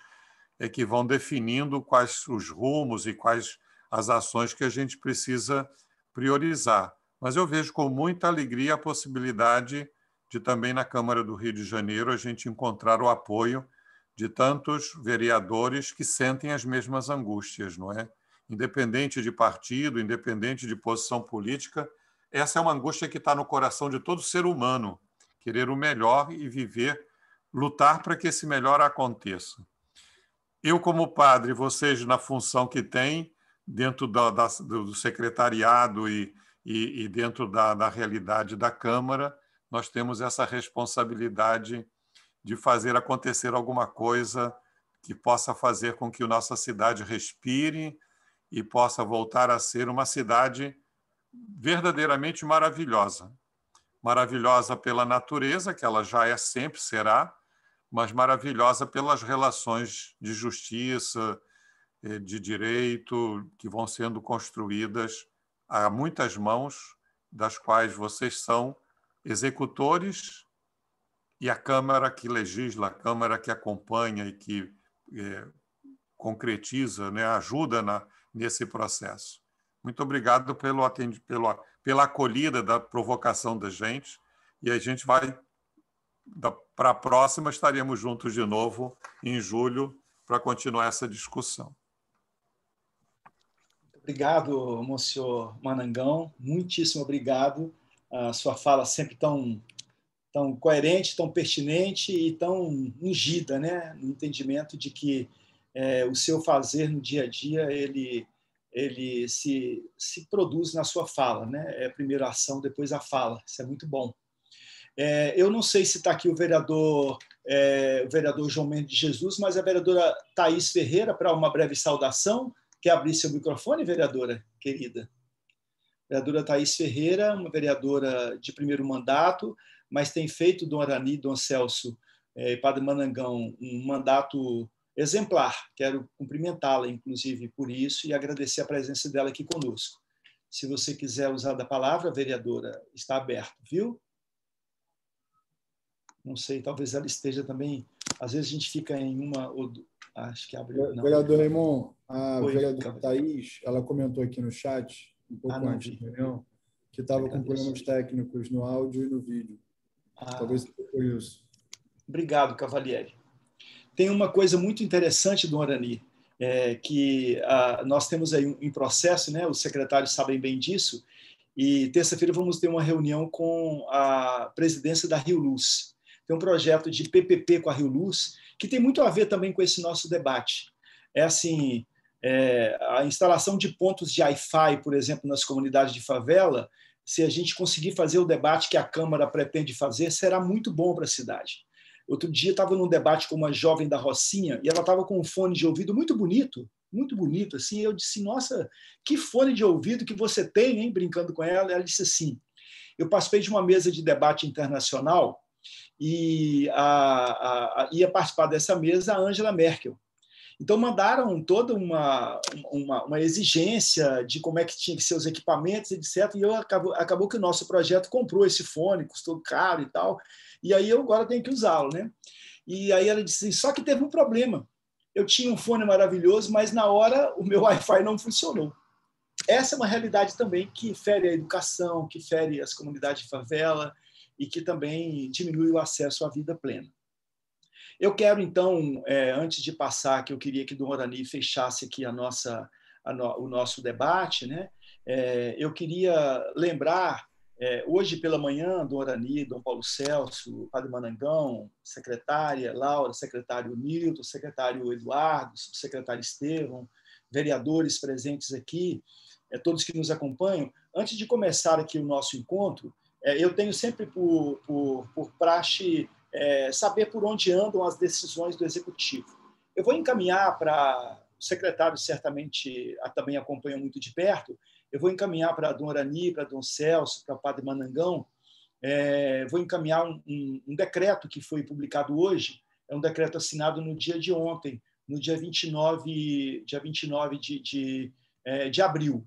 que vão definindo quais os rumos e quais as ações que a gente precisa priorizar. Mas eu vejo com muita alegria a possibilidade de também na Câmara do Rio de Janeiro a gente encontrar o apoio de tantos vereadores que sentem as mesmas angústias, não é? Independente de partido, independente de posição política, essa é uma angústia que está no coração de todo ser humano, querer o melhor e viver, lutar para que esse melhor aconteça. Eu, como padre, vocês na função que têm, dentro do secretariado e dentro da realidade da Câmara, nós temos essa responsabilidade de fazer acontecer alguma coisa que possa fazer com que a nossa cidade respire e possa voltar a ser uma cidade verdadeiramente maravilhosa. Maravilhosa pela natureza, que ela já é, sempre será, mas maravilhosa pelas relações de justiça, de direito, que vão sendo construídas a muitas mãos, das quais vocês são executores, e a Câmara que legisla, a Câmara que acompanha e que concretiza, né, ajuda nesse processo. Muito obrigado pela acolhida da provocação da gente, e a gente vai, para a próxima, estaremos juntos de novo em julho para continuar essa discussão. Obrigado, Monsenhor Manangão, muitíssimo obrigado. A sua fala sempre tão coerente, tão pertinente e tão ungida, né? No entendimento de que o seu fazer no dia a dia ele se produz na sua fala, né? Primeiro a ação, depois a fala. Isso é muito bom. Eu não sei se está aqui o vereador João Mendes de Jesus, mas a vereadora Thaís Ferreira, para uma breve saudação. Quer abrir seu microfone, vereadora querida? Vereadora Thaís Ferreira, uma vereadora de primeiro mandato, mas tem feito, Dom Arani, Dom Celso e Padre Manangão, um mandato exemplar. Quero cumprimentá-la, inclusive, por isso e agradecer a presença dela aqui conosco. Se você quiser usar da palavra, vereadora, está aberto, viu? Não sei, talvez ela esteja também... Às vezes a gente fica em uma... Acho que abriu. Não. Vereador Raymond, a vereadora Thaís, ela comentou aqui no chat, um pouco antes da reunião, que estava com problemas técnicos no áudio e no vídeo. Talvez seja por isso. Obrigado, Cavalieri. Tem uma coisa muito interessante, Dom Arani, que nós temos aí em processo, né? Os secretários sabem bem disso, e terça-feira vamos ter uma reunião com a presidência da Rio Luz. Tem um projeto de PPP com a Rio Luz, que tem muito a ver também com esse nosso debate. Assim, a instalação de pontos de Wi-Fi, por exemplo, nas comunidades de favela, se a gente conseguir fazer o debate que a Câmara pretende fazer, será muito bom para a cidade. Outro dia estava num debate com uma jovem da Rocinha e ela estava com um fone de ouvido muito bonito, assim. Eu disse, nossa, que fone de ouvido que você tem, hein? Brincando com ela. Ela disse assim, eu participei de uma mesa de debate internacional e ia participar dessa mesa a Angela Merkel. Então, mandaram toda uma exigência de como é que tinha que ser os equipamentos, etc. E acabou que o nosso projeto comprou esse fone, custou caro e tal, e aí eu agora tenho que usá-lo, né? E aí ela disse, só que teve um problema. Eu tinha um fone maravilhoso, mas na hora o meu Wi-Fi não funcionou. Essa é uma realidade também que fere a educação, que fere as comunidades de favela e que também diminui o acesso à vida plena. Eu quero, então, antes de passar, que eu queria que o Dom Arani fechasse aqui o nosso debate, né? Eu queria lembrar, hoje pela manhã, Dom Arani, Dom Paulo Celso, Padre Manangão, secretária Laura, secretário Nilton, secretário Eduardo, secretário Estevão, vereadores presentes aqui, todos que nos acompanham. Antes de começar aqui o nosso encontro, eu tenho sempre por praxe saber por onde andam as decisões do Executivo. Eu vou encaminhar para o secretário, certamente também acompanha muito de perto, eu vou encaminhar para Dom Arani, para Dom Celso, para o Padre Manangão, vou encaminhar um decreto que foi publicado hoje, é um decreto assinado no dia de ontem, no dia 29 de abril.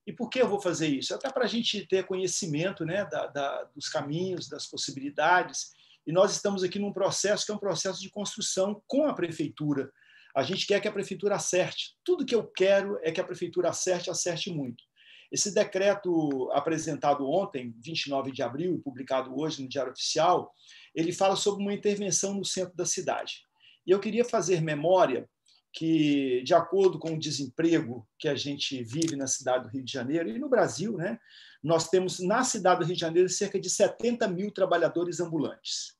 E por que eu vou fazer isso? Até para a gente ter conhecimento, né, dos caminhos, das possibilidades. E nós estamos aqui num processo que é um processo de construção com a Prefeitura. A gente quer que a Prefeitura acerte. Tudo que eu quero é que a Prefeitura acerte muito. Esse decreto apresentado ontem, 29 de abril, e publicado hoje no Diário Oficial, ele fala sobre uma intervenção no centro da cidade. E eu queria fazer memória que, de acordo com o desemprego que a gente vive na cidade do Rio de Janeiro e no Brasil, né, nós temos na cidade do Rio de Janeiro cerca de 70 mil trabalhadores ambulantes.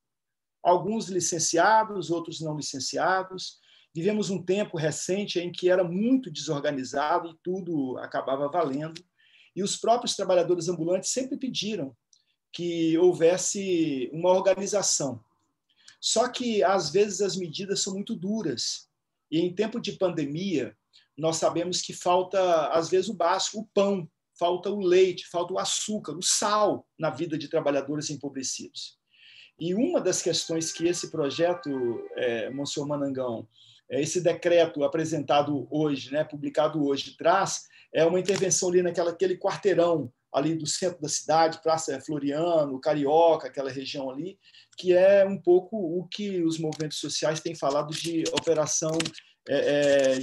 Alguns licenciados, outros não licenciados. Vivemos um tempo recente em que era muito desorganizado e tudo acabava valendo. E os próprios trabalhadores ambulantes sempre pediram que houvesse uma organização. Só que, às vezes, as medidas são muito duras. E, em tempo de pandemia, nós sabemos que falta, às vezes, o básico, o pão, falta o leite, falta o açúcar, o sal na vida de trabalhadores empobrecidos. E uma das questões que esse projeto, Monsenhor Manangão, esse decreto apresentado hoje, né, publicado hoje, traz é uma intervenção ali naquele quarteirão ali do centro da cidade, Praça Floriano, Carioca, aquela região ali, que é um pouco o que os movimentos sociais têm falado de operação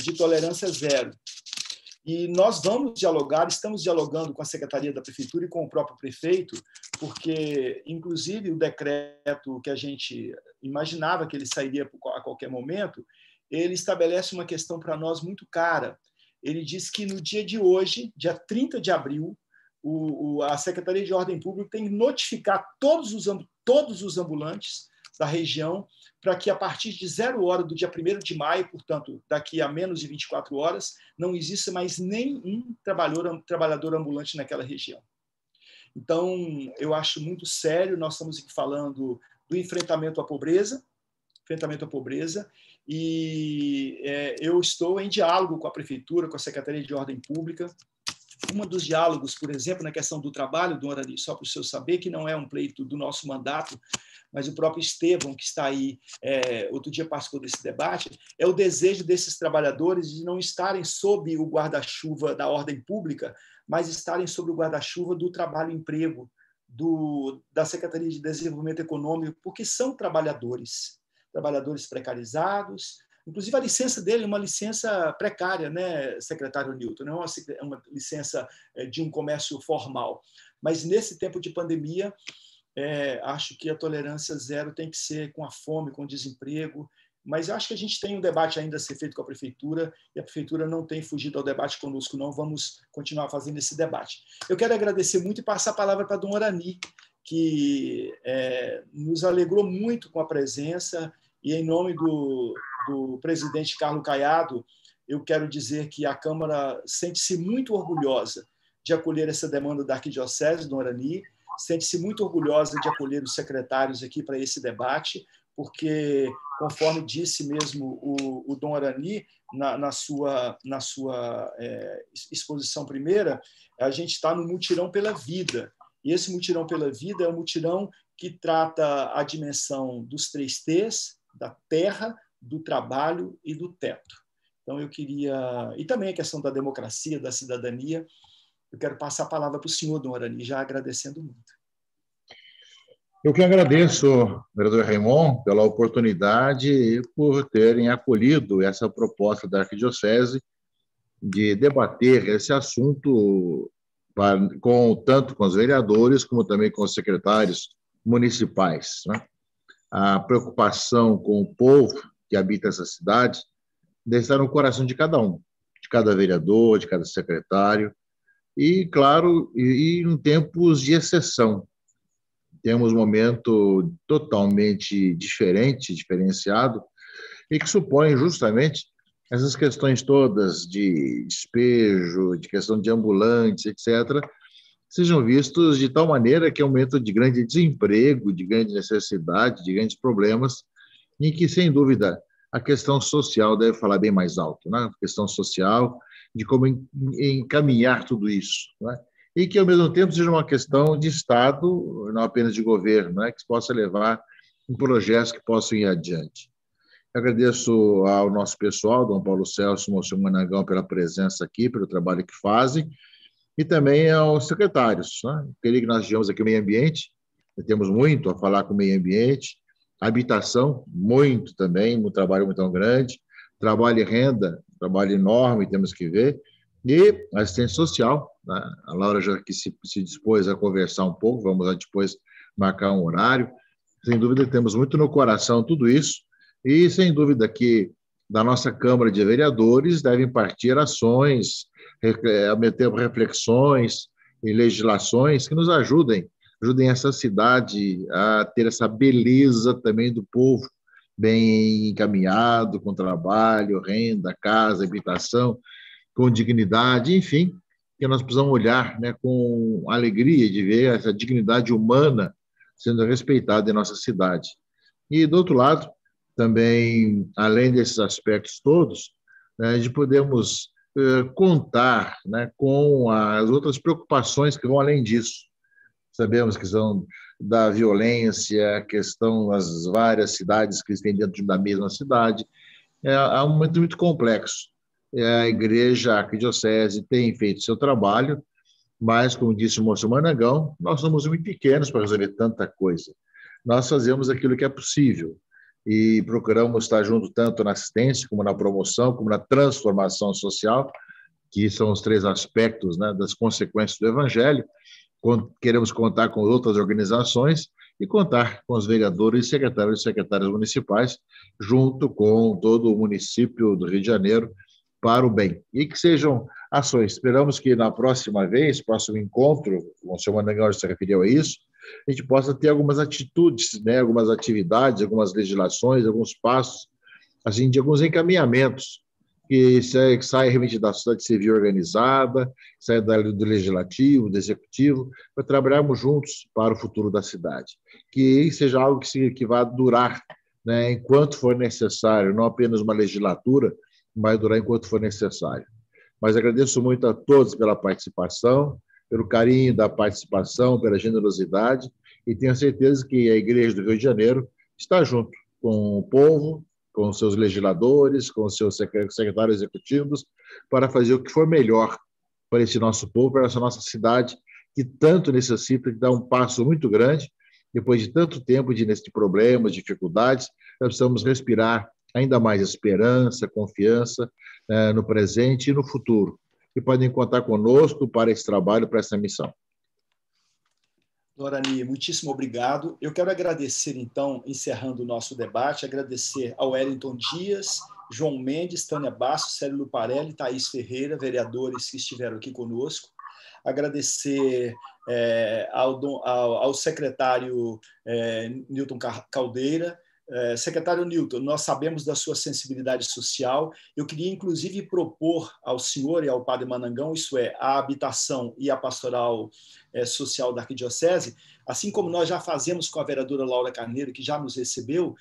de tolerância zero. E nós vamos dialogar, estamos dialogando com a Secretaria da Prefeitura e com o próprio prefeito, porque, inclusive, o decreto que a gente imaginava que ele sairia a qualquer momento, ele estabelece uma questão para nós muito cara. Ele diz que no dia de hoje, dia 30 de abril, a Secretaria de Ordem Pública tem que notificar todos os ambulantes da região para que, a partir de 0 hora do dia 1º de maio, portanto, daqui a menos de 24 horas, não exista mais nenhum trabalhador ambulante naquela região. Então, eu acho muito sério, nós estamos aqui falando do enfrentamento à pobreza, e eu estou em diálogo com a Prefeitura, com a Secretaria de Ordem Pública. Um dos diálogos, por exemplo, na questão do trabalho, Dona Ari, só para o senhor saber, que não é um pleito do nosso mandato, mas o próprio Estevão, que está aí, outro dia participou desse debate, é o desejo desses trabalhadores de não estarem sob o guarda-chuva da ordem pública, mas estarem sob o guarda-chuva do trabalho e emprego, da Secretaria de Desenvolvimento Econômico, porque são trabalhadores precarizados. Inclusive, a licença dele é uma licença precária, né, secretário Newton? Não é uma licença de um comércio formal. Mas, nesse tempo de pandemia, acho que a tolerância zero tem que ser com a fome, com o desemprego. Mas eu acho que a gente tem um debate ainda a ser feito com a Prefeitura, e a Prefeitura não tem fugido ao debate conosco, não. Vamos continuar fazendo esse debate. Eu quero agradecer muito e passar a palavra para a Dona Orani, que nos alegrou muito com a presença, e, em nome do presidente Carlos Caiado, eu quero dizer que a Câmara sente-se muito orgulhosa de acolher essa demanda da Arquidiocese, Dona Orani, sente-se muito orgulhosa de acolher os secretários aqui para esse debate, porque, conforme disse mesmo o Dom Orani, na sua exposição primeira, a gente está no mutirão pela vida. E esse mutirão pela vida é um mutirão que trata a dimensão dos 3 T's, da terra, do trabalho e do teto. Então, eu queria... E também a questão da democracia, da cidadania. Eu quero passar a palavra para o senhor, Dom Orani, já agradecendo muito. Eu que agradeço, vereador Raimon, pela oportunidade e por terem acolhido essa proposta da Arquidiocese de debater esse assunto tanto com os vereadores como também com os secretários municipais, né? A preocupação com o povo que habita essa cidade deve estar no coração de cada um, de cada vereador, de cada secretário, e, claro, em tempos de exceção. Temos um momento totalmente diferente, diferenciado, e que supõe justamente essas questões todas de despejo, de questão de ambulantes, etc., sejam vistos de tal maneira que é um momento de grande desemprego, de grande necessidade, de grandes problemas, em que, sem dúvida, a questão social deve falar bem mais alto, né? A questão social, de como encaminhar tudo isso, né? E que, ao mesmo tempo, seja uma questão de Estado, não apenas de governo, né? Que possa levar projetos que possam ir adiante. Eu agradeço ao nosso pessoal, Dom Paulo Celso, Monsenhor Manangão, pela presença aqui, pelo trabalho que fazem, e também aos secretários, né? Queria que nós tivemos aqui o meio ambiente, temos muito a falar com o meio ambiente, habitação, muito também, um trabalho muito tão grande, trabalho e renda, trabalho enorme, temos que ver, e assistência social, né? A Laura já que se dispôs a conversar um pouco, vamos lá depois marcar um horário. Sem dúvida, temos muito no coração tudo isso, e sem dúvida que da nossa Câmara de Vereadores devem partir ações, reflexões e legislações que nos ajudem essa cidade a ter essa beleza também do povo bem encaminhado, com trabalho, renda, casa, habitação, com dignidade, enfim, que nós precisamos olhar, né, com alegria de ver essa dignidade humana sendo respeitada em nossa cidade. E, do outro lado, também, além desses aspectos todos, né, de podermos contar, né, com as outras preocupações que vão além disso. Sabemos que são da violência, a questão das várias cidades que estão dentro da mesma cidade. É um momento muito complexo. A Igreja, a Arquidiocese tem feito seu trabalho, mas, como disse o moço Manangão, nós somos muito pequenos para resolver tanta coisa. Nós fazemos aquilo que é possível e procuramos estar junto tanto na assistência, como na promoção, como na transformação social, que são os 3 aspectos, né, das consequências do Evangelho. Queremos contar com outras organizações e contar com os vereadores, secretários e secretárias municipais, junto com todo o município do Rio de Janeiro, para o bem. E que sejam ações. Esperamos que na próxima vez, próximo encontro, o senhor Manangão se referiu a isso, a gente possa ter algumas atitudes, né, algumas atividades, algumas legislações, alguns passos, assim, de alguns encaminhamentos que saia realmente da sociedade civil organizada, saia do legislativo, do executivo, para trabalharmos juntos para o futuro da cidade. Que seja algo que vá durar, né, enquanto for necessário, não apenas uma legislatura, mas durar enquanto for necessário. Mas agradeço muito a todos pela participação, pelo carinho da participação, pela generosidade, e tenho certeza que a Igreja do Rio de Janeiro está junto com o povo, com seus legisladores, com seus secretários executivos, para fazer o que for melhor para esse nosso povo, para essa nossa cidade, que tanto necessita de dar um passo muito grande. Depois de tanto tempo de problemas, dificuldades, nós precisamos respirar ainda mais esperança, confiança no presente e no futuro. E podem contar conosco para esse trabalho, para essa missão. Dorani, muitíssimo obrigado. Eu quero agradecer, então, encerrando o nosso debate, agradecer ao Wellington Dias, João Mendes, Tânia Bastos, Célio Luparelli, Thaís Ferreira, vereadores que estiveram aqui conosco. Agradecer ao secretário Newton Caldeira. Secretário Newton, nós sabemos da sua sensibilidade social. Eu queria, inclusive, propor ao senhor e ao padre Manangão, isso é, a habitação e a pastoral social da Arquidiocese, assim como nós já fazemos com a vereadora Laura Carneiro, que já nos recebeu,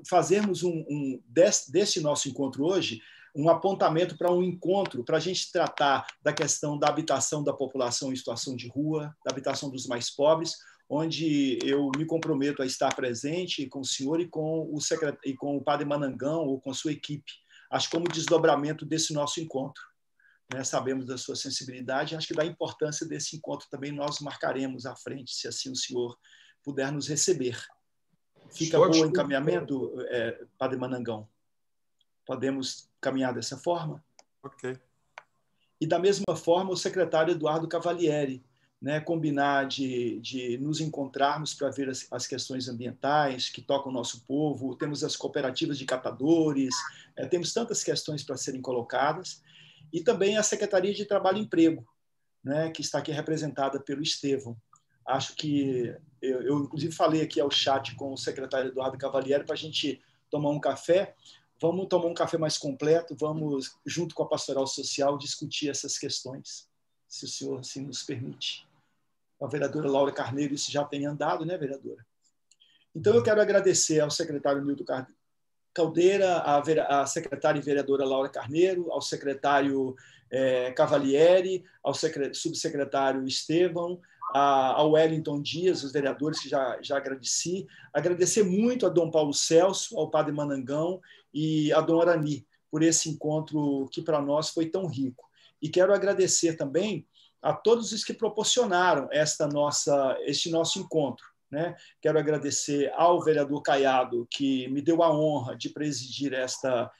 fazermos desse nosso encontro hoje, um apontamento para um encontro, para a gente tratar da questão da habitação da população em situação de rua, da habitação dos mais pobres, onde eu me comprometo a estar presente com o senhor e com o padre Manangão ou com a sua equipe, acho como desdobramento desse nosso encontro. Sabemos da sua sensibilidade, acho que da importância desse encontro também nós marcaremos à frente, se assim o senhor puder nos receber. Fica bom o encaminhamento, padre Manangão? Podemos caminhar dessa forma? Ok. E da mesma forma o secretário Eduardo Cavalieri, combinar de nos encontrarmos para ver as questões ambientais que tocam o nosso povo, temos as cooperativas de catadores, temos tantas questões para serem colocadas, e também a Secretaria de Trabalho e Emprego, que está aqui representada pelo Estevão. Acho que eu inclusive falei aqui ao chat com o secretário Eduardo Cavalieri para a gente tomar um café. Vamos tomar um café mais completo, vamos, junto com a Pastoral Social, discutir essas questões, se o senhor assim nos permite. A vereadora Laura Carneiro, isso já tem andado, né, vereadora? Então, eu quero agradecer ao secretário Nilton Caldeira, à secretária e vereadora Laura Carneiro, ao secretário Cavalieri, ao subsecretário Estevão, ao Wellington Dias, os vereadores que já agradeci. Agradecer muito a Dom Paulo Celso, ao padre Manangão e a Dom Arani, por esse encontro que para nós foi tão rico. E quero agradecer também a todos os que proporcionaram este nosso encontro. Quero agradecer ao vereador Caiado, que me deu a honra de presidir esta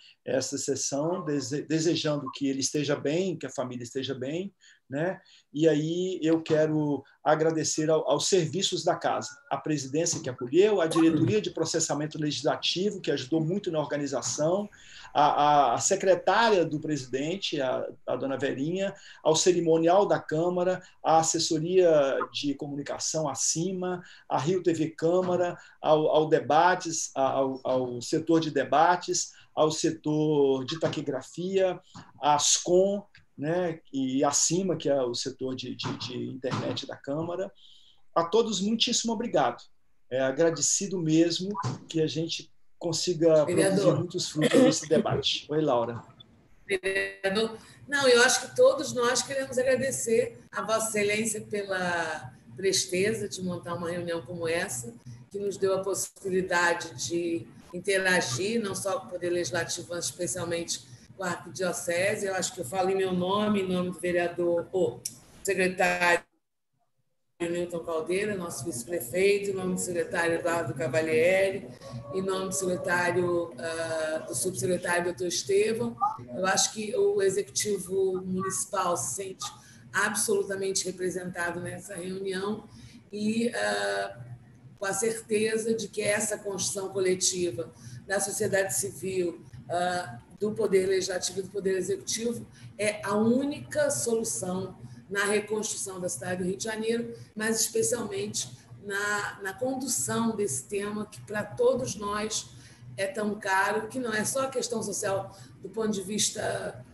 sessão, desejando que ele esteja bem, que a família esteja bem, né? E aí eu quero agradecer aos serviços da casa, a presidência que acolheu, a diretoria de processamento legislativo, que ajudou muito na organização, a secretária do presidente, a dona Verinha, ao cerimonial da Câmara, a assessoria de comunicação acima, a Rio TV Câmara, ao debates, ao setor de debates, ao setor de taquigrafia, a Ascom, né, e acima, que é o setor de internet da Câmara. A todos, muitíssimo obrigado. Agradecido mesmo que a gente consiga produzir muitos frutos desse debate. Oi, Laura. Vereador, não, eu acho que todos nós queremos agradecer a Vossa Excelência pela presteza de montar uma reunião como essa, que nos deu a possibilidade de interagir, não só com o Poder Legislativo, mas especialmente com a Arquidiocese. Eu acho que eu falo em meu nome, em nome do vereador, secretário Newton Caldeira, nosso vice-prefeito, em nome do secretário Eduardo Cavalieri, em nome do subsecretário doutor Estevão. Eu acho que o Executivo Municipal se sente absolutamente representado nessa reunião e com a certeza de que essa construção coletiva da sociedade civil, do Poder Legislativo e do Poder Executivo é a única solução na reconstrução da cidade do Rio de Janeiro, mas especialmente na condução desse tema que para todos nós é tão caro, que não é só a questão social do ponto de vista,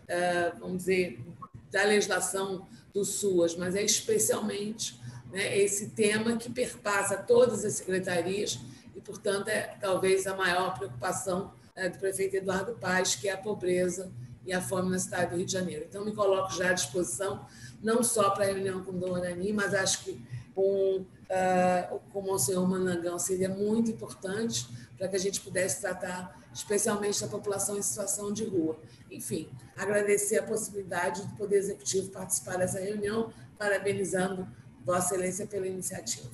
vamos dizer, da legislação do SUAS, mas é especialmente, né, esse tema que perpassa todas as secretarias e, portanto, é talvez a maior preocupação do prefeito Eduardo Paes, que é a pobreza e a fome na cidade do Rio de Janeiro. Então, me coloco já à disposição, não só para a reunião com o Dom Orani, mas acho que com o Monsenhor Manangão seria muito importante para que a gente pudesse tratar especialmente da população em situação de rua. Enfim, agradecer a possibilidade do Poder Executivo participar dessa reunião, parabenizando Vossa Excelência pela iniciativa.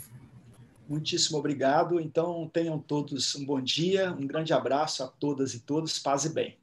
Muitíssimo obrigado. Então, tenham todos um bom dia, um grande abraço a todas e todos, paz e bem.